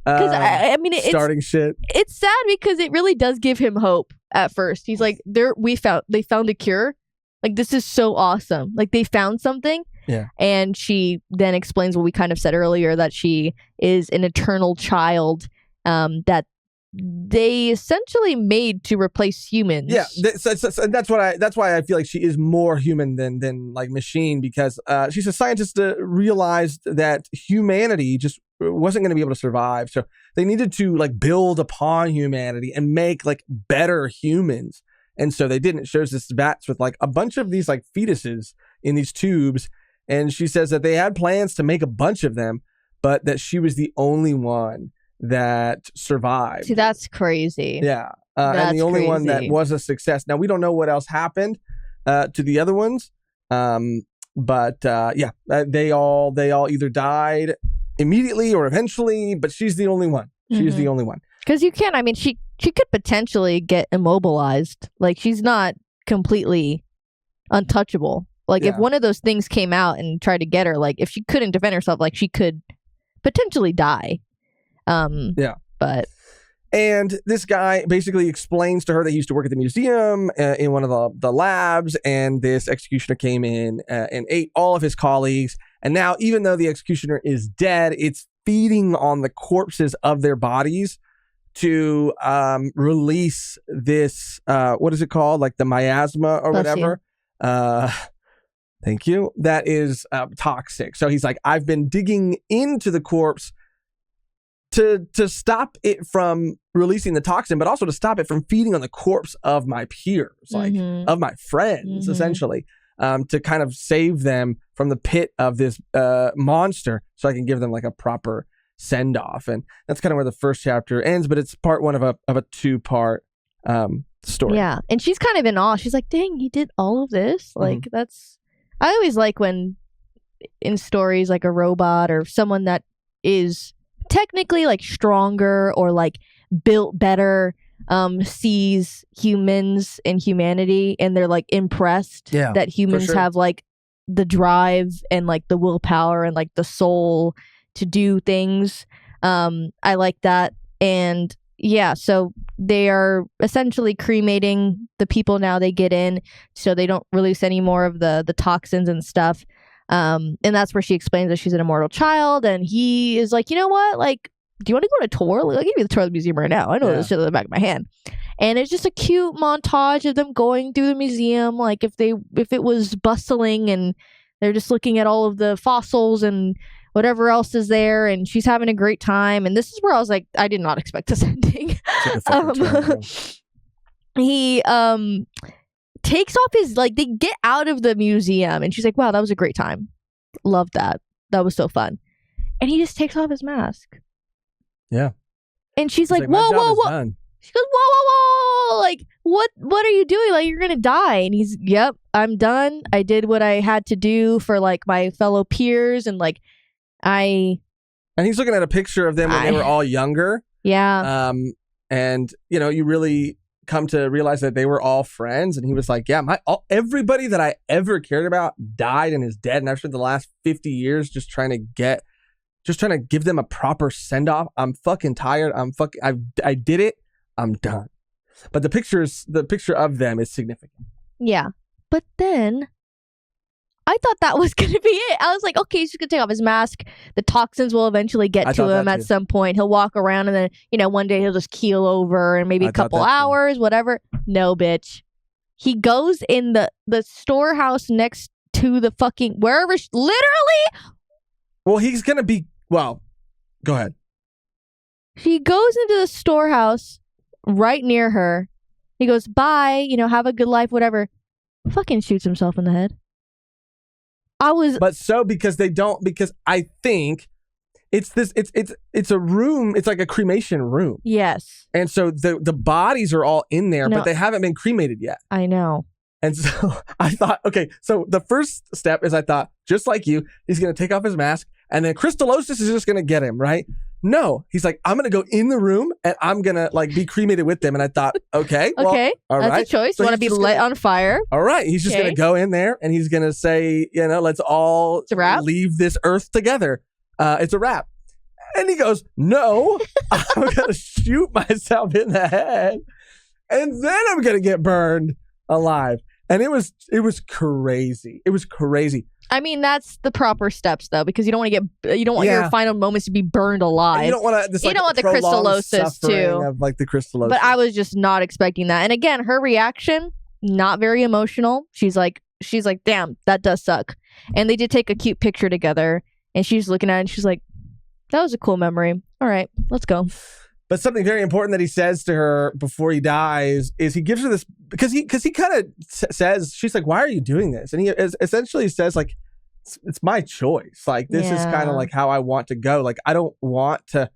starting shit.
It's sad because it really does give him hope. At first, he's like, they found a cure. Like, this is so awesome. Like, they found something.
Yeah.
And she then explains what we kind of said earlier, that she is an eternal child that they essentially made to replace humans.
Yeah, that's why I feel like she is more human than like machine, because she's a scientist that realized that humanity just wasn't going to be able to survive, so they needed to like build upon humanity and make like better humans. And so they did. It shows this vats with like a bunch of these like fetuses in these tubes, and she says that they had plans to make a bunch of them, but that she was the only one that survived.
See, that's crazy.
Yeah. And the only one that was a success. Now, we don't know what else happened to the other ones. But they all either died immediately or eventually, but she's the only one. She's the only one.
Because you can, she could potentially get immobilized. Like, she's not completely untouchable. Like, if one of those things came out and tried to get her, like, if she couldn't defend herself, like, she could potentially die. But
and this guy basically explains to her that he used to work at the museum in one of the labs, and this executioner came in and ate all of his colleagues, and now even though the executioner is dead, it's feeding on the corpses of their bodies to release this, what is it called? Like the miasma or
Bless
whatever. Thank you. That is toxic. So he's like, I've been digging into the corpse to stop it from releasing the toxin, but also to stop it from feeding on the corpse of my peers, like of my friends, essentially, to kind of save them from the pit of this monster, so I can give them like a proper send off. And that's kind of where the first chapter ends, but it's part one of a 2-part story.
Yeah, and she's kind of in awe. She's like, "Dang, he did all of this!" Like that's. I always like when in stories like a robot or someone that is technically like stronger or like built better sees humans and humanity, and they're like impressed that humans have like the drive and like the willpower and like the soul to do things. I like that. And yeah, so they are essentially cremating the people now they get in, so they don't release any more of the toxins and stuff. And that's where she explains that she's an immortal child, and he is like, you know what, like, do you want to go on a tour? Like, I'll give you the tour of the museum right now. I know this shit in the back of my hand. And it's just a cute montage of them going through the museum, like if it was bustling, and they're just looking at all of the fossils and whatever else is there, and she's having a great time. And this is where I was like, I did not expect this ending. He takes off his, like, they get out of the museum, and she's like, wow, that was a great time. Loved that. That was so fun. And he just takes off his mask.
Yeah.
And she's like, whoa. She goes, whoa. Like, what are you doing? Like, you're going to die. And he's, yep, I'm done. I did what I had to do for, like, my fellow peers. And, like, And
he's looking at a picture of them when they were all younger.
Yeah.
And, you know, you really come to realize that they were all friends. And he was like, yeah, everybody that I ever cared about died and is dead. And I've spent the last 50 years just trying to give them a proper send off. I'm fucking tired. I did it. I'm done. But the picture of them is significant.
Yeah. But then I thought that was going to be it. I was like, okay, he's just going to take off his mask. The toxins will eventually get to him at some point. He'll walk around, and then, you know, one day he'll just keel over, and maybe a couple hours, whatever. No, bitch. He goes in the storehouse next to the fucking wherever, literally.
Well, he's going to be, well, go ahead.
He goes into the storehouse right near her. He goes, bye, you know, have a good life, whatever. Fucking shoots himself in the head. Because I think it's a room. It's like a cremation room. Yes.
And so the bodies are all in there, but they haven't been cremated yet.
I know.
And so I thought, okay, so the first step is I thought, just like you, he's going to take off his mask, and then crystallosis is just going to get him, right? No, he's like, I'm going to go in the room, and I'm going to like be cremated with them. And I thought, okay, well, all right.
That's a choice. So you want to be lit on fire?
All right. He's just going to go in there, and he's going to say, you know, let's all leave this earth together. It's a wrap. And he goes, no, I'm going to shoot myself in the head, and then I'm going to get burned alive. And it was crazy. It was crazy.
I mean, that's the proper steps, though, because you don't want your final moments to be burned alive.
And you don't want
the crystallosis too.
Of, like, the crystallosis.
But I was just not expecting that. And again, her reaction, not very emotional. She's like, damn, that does suck. And they did take a cute picture together, and she's looking at it, and she's like, that was a cool memory. All right, let's go.
But something very important that he says to her before he dies is he gives her this, because he kind of says, she's like, why are you doing this? And he essentially says, like, it's my choice. Like, this is kind of like how I want to go. Like, I don't want to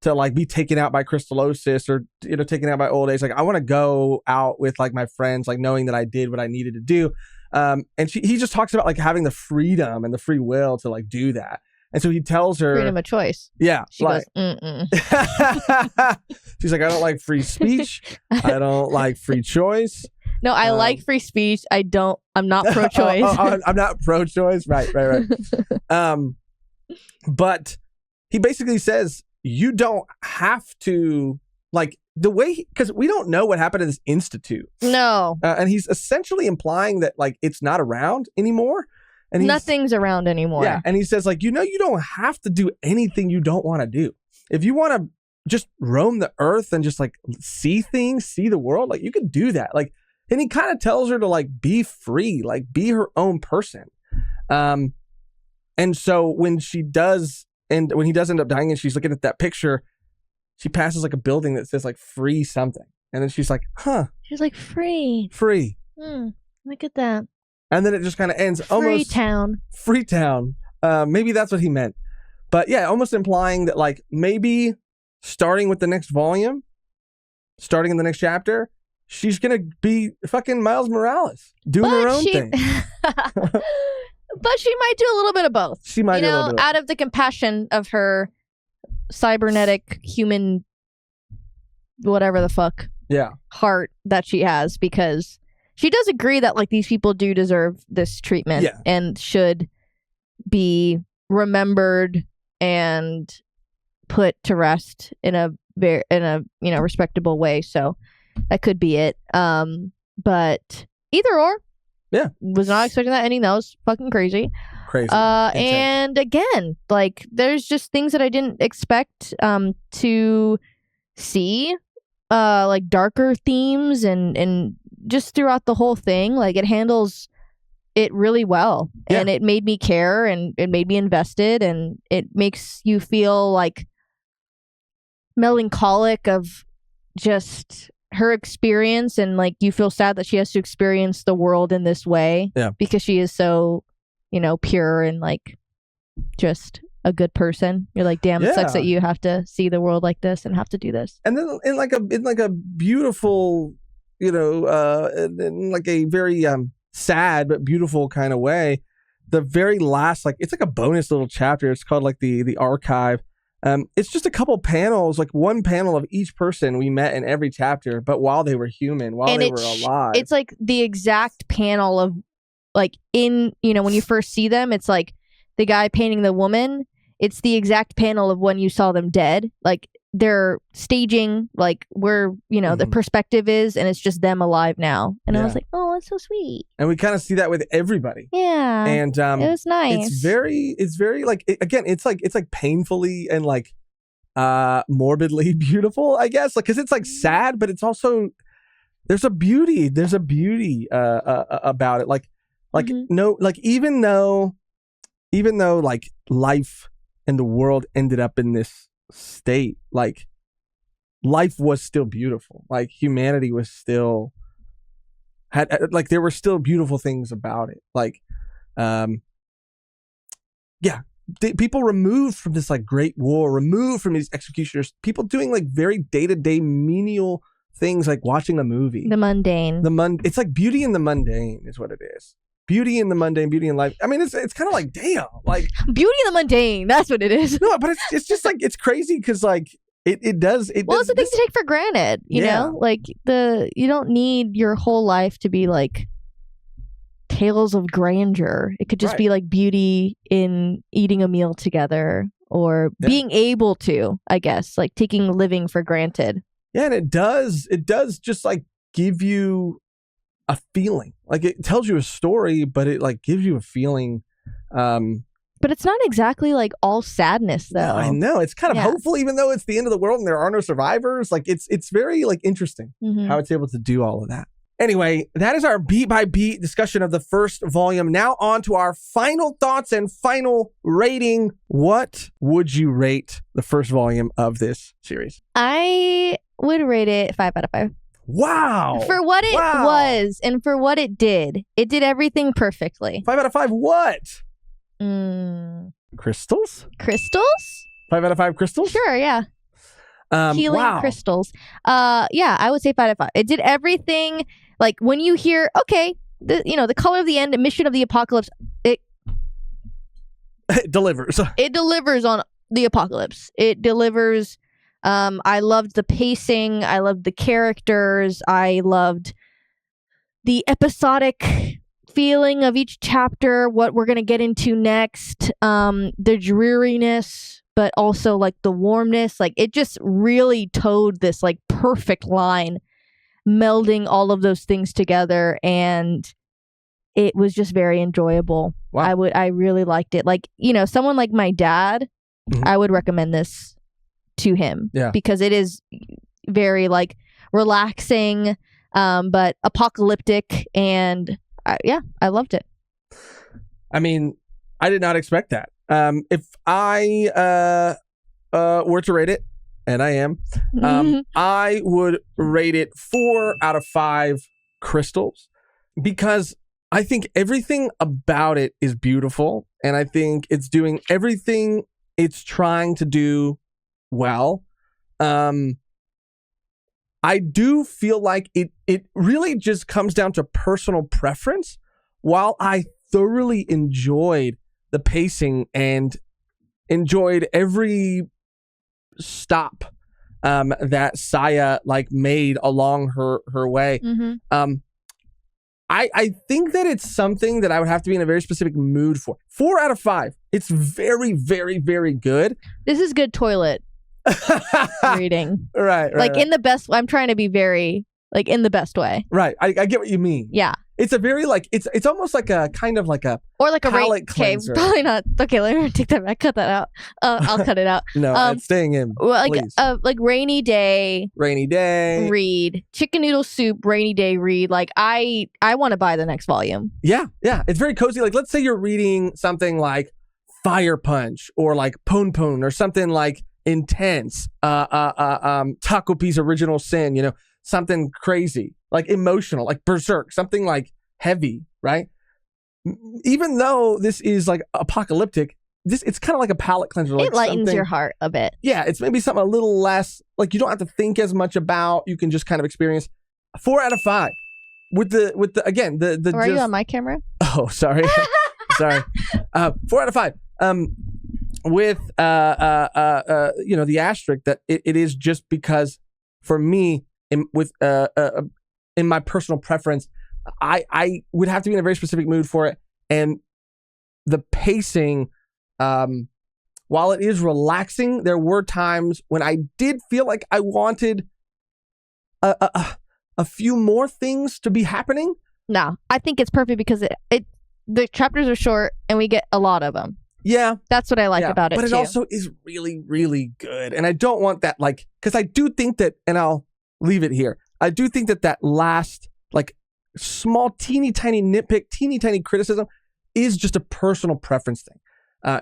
like be taken out by crystallosis or, you know, taken out by old age. Like, I want to go out with like my friends, like knowing that I did what I needed to do. And he just talks about like having the freedom and the free will to like do that. And so he tells her
freedom of choice.
Yeah.
She goes, mm-mm.
She's like, I don't like free speech. I don't like free choice.
No, I like free speech. I'm not pro-choice.
I'm not pro-choice. Right. But he basically says, you don't have to, like, the way, because we don't know what happened in this institute.
No.
And he's essentially implying that, like, it's not around anymore. And
nothing's around anymore.
Yeah. And he says, like, you know, you don't have to do anything you don't want to do. If you want to just roam the earth and just like see things, see the world. Like you could do that. Like, and he kind of tells her to like be free, like be her own person. And so when she does, and when he does end up dying and she's looking at that picture, she passes like a building that says like free something. And then she's like, huh.
She's like, free. Look at that.
And then it just kind of ends almost. Freetown. Maybe that's what he meant. But yeah, almost implying that like maybe starting with the next volume, starting in the next chapter, she's going to be fucking Miles Morales doing her own thing.
But she might do a little bit of both.
She might do a little bit of both.
Out of the compassion of her cybernetic human, whatever the fuck, heart that she has, because she does agree that like these people do deserve this treatment and should be remembered and put to rest in a respectable way. So that could be it. But either or.
Yeah.
Was not expecting that ending. That was fucking crazy. And again, like there's just things that I didn't expect to see, like darker themes and just throughout the whole thing. Like it handles it really well, and it made me care, and it made me invested, and it makes you feel like melancholic of just her experience, and like you feel sad that she has to experience the world in this way because she is so, pure and like just a good person. You're like, damn, it sucks that you have to see the world like this and have to do this.
And then in like a beautiful, in like a very sad but beautiful kind of way, the very last, like it's like a bonus little chapter. It's called like the archive. It's just a couple panels, like one panel of each person we met in every chapter, but while they were human, while they were alive.
It's like the exact panel of like when you first see them, it's like the guy painting the woman. It's the exact panel of when you saw them dead. Like they're staging like where, the perspective is, and it's just them alive now. And I was like, oh, that's so sweet.
And we kind of see that with everybody.
Yeah.
And
it was nice.
It's very like, it's like painfully and like morbidly beautiful, I guess. Like, cause it's like sad, but it's also, there's a beauty about it. Like no, like even though like life and the world ended up in this state, like life was still beautiful. Like humanity was still like there were still beautiful things about it. Like people removed from this like great war, removed from these executioners, people doing like very day-to-day menial things, like watching a movie.
The mundane.
It's like beauty in the mundane is what it is. Beauty in the mundane, beauty in life. I mean, it's kind of like, damn, like
beauty in the mundane. That's what it is.
No, but it's just like, it's crazy because like it does. It's
a thing to take for granted, you know? Like you don't need your whole life to be like tales of grandeur. It could just be like beauty in eating a meal together or being able to, I guess, like taking living for granted.
Yeah, and it does just like give you a feeling. Like it tells you a story, but it like gives you a feeling.
But it's not exactly like all sadness though.
I know. It's kind of hopeful, even though it's the end of the world and there are no survivors. Like it's very like interesting how it's able to do all of that. Anyway, that is our beat by beat discussion of the first volume. Now on to our final thoughts and final rating. What would you rate the first volume of this series?
I would rate it 5 out of 5.
Wow.
For what it was and for what it did. It did everything perfectly.
5 out of 5 what? Crystals? 5 out of 5 crystals?
Sure, yeah. Healing crystals. Yeah, I would say 5 out of 5. It did everything. Like when you hear, okay, the color of the end, mission of the apocalypse, it
delivers.
It delivers on the apocalypse. It delivers. I loved the pacing. I loved the characters. I loved the episodic feeling of each chapter, what we're going to get into next, the dreariness, but also like the warmness. Like it just really towed this like perfect line, melding all of those things together, and it was just very enjoyable. Wow. I really liked it. Like, someone like my dad, I would recommend this to him.
Yeah.
Because it is very like relaxing, but apocalyptic, and I loved it.
I mean, I did not expect that. If I were to rate it, and I am, I would rate it 4 out of 5 crystals, because I think everything about it is beautiful, and I think it's doing everything it's trying to do well. I do feel like it really just comes down to personal preference. While I thoroughly enjoyed the pacing and enjoyed every stop that Saya like made along her way, I think that it's something that I would have to be in a very specific mood for. 4 out of 5. It's very, very, very good.
This is good toilet reading.
Right.
Like in the best, I'm trying to be very like in the best way.
Right. I get what you mean.
Yeah.
It's a very like, it's almost like a kind of like a
or like a
palate cleanser.
Okay, probably not. Okay, let me take that back. Cut that out. I'll cut it out.
No, it's staying in.
Like rainy day read, chicken noodle soup, rainy day read. Like I want to buy the next volume.
Yeah. It's very cozy. Like let's say you're reading something like Fire Punch or like Pon Pon or something like intense. Taco Piece Original Sin. You know, something crazy. Like emotional, like Berserk, something like heavy, right? Even though this is like apocalyptic, it's kind of like a palate cleanser. Like
it lightens your heart a bit.
Yeah, it's maybe something a little less, like you don't have to think as much about. You can just kind of experience. 4 out of 5 with the again the.
Are you on my camera?
Oh, sorry, sorry. 4 out of 5. With the asterisk that it is just because for me in my personal preference, I would have to be in a very specific mood for it. And the pacing, while it is relaxing, there were times when I did feel like I wanted a few more things to be happening.
No, I think it's perfect because the chapters are short and we get a lot of them.
Yeah.
That's what I like about it,
but it
too.
also is really, really good. And I don't want that, like, because I do think that, and I'll leave it here, I do think that last, like, small, teeny tiny nitpick, teeny tiny criticism is just a personal preference thing.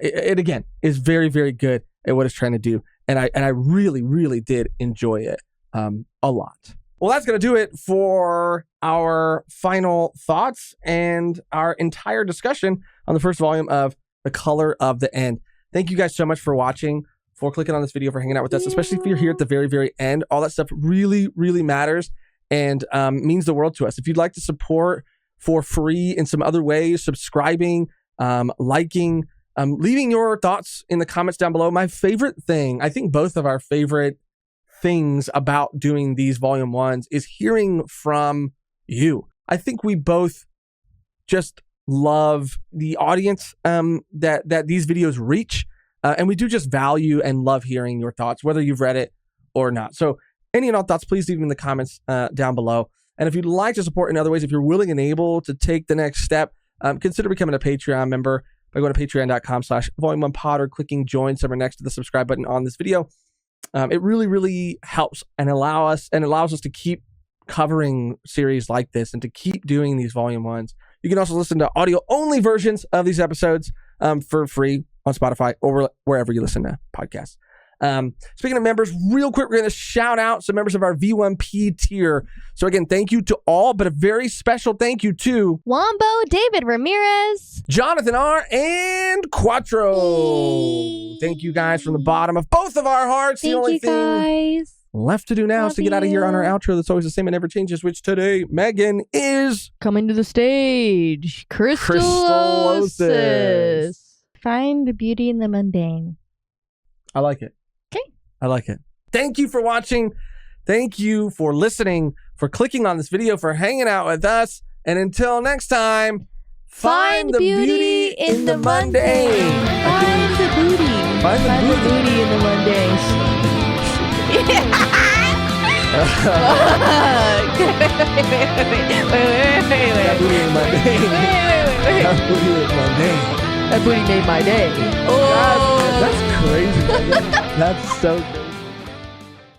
It again is very, very good at what it's trying to do, and I really, really did enjoy it a lot. Well, that's gonna do it for our final thoughts and our entire discussion on the first volume of The Color of the End. Thank you guys so much for watching, for clicking on this video, for hanging out with us, especially if you're here at the very, very end. All that stuff really, really matters and means the world to us. If you'd like to support for free in some other ways, subscribing, liking, leaving your thoughts in the comments down below. My favorite thing, I think both of our favorite things about doing these volume 1s is hearing from you. I think we both just love the audience that these videos reach. And we do just value and love hearing your thoughts, whether you've read it or not. So any and all thoughts, please leave them in the comments down below. And if you'd like to support in other ways, if you're willing and able to take the next step, consider becoming a Patreon member by going to patreon.com/volume1pod or clicking join somewhere next to the subscribe button on this video. It really, really helps and allows us to keep covering series like this and to keep doing these volume 1s. You can also listen to audio-only versions of these episodes for free on Spotify or wherever you listen to podcasts. Speaking of members, real quick, we're going to shout out some members of our V1P tier. So again, thank you to all, but a very special thank you to
Wombo, David Ramirez,
Jonathan R, and Quattro.
Yay.
Thank you guys from the bottom of both of our hearts.
Thank
the only
you
thing
guys.
left to do now
Love
is to get out of here on our
you.
outro that's always the same and never changes, which today, Megan, is
Coming to the stage, Crystallosis. Find the beauty in the mundane.
I like it.
Okay.
I like it. Thank you for watching. Thank you for listening, for clicking on this video, for hanging out with us. And until next time, find the beauty in the mundane.
Find the booty.
Find the
booty in the mundane.
That booty in my day. That booty in my day.
That booty made my day. Oh,
That's crazy. That's so good.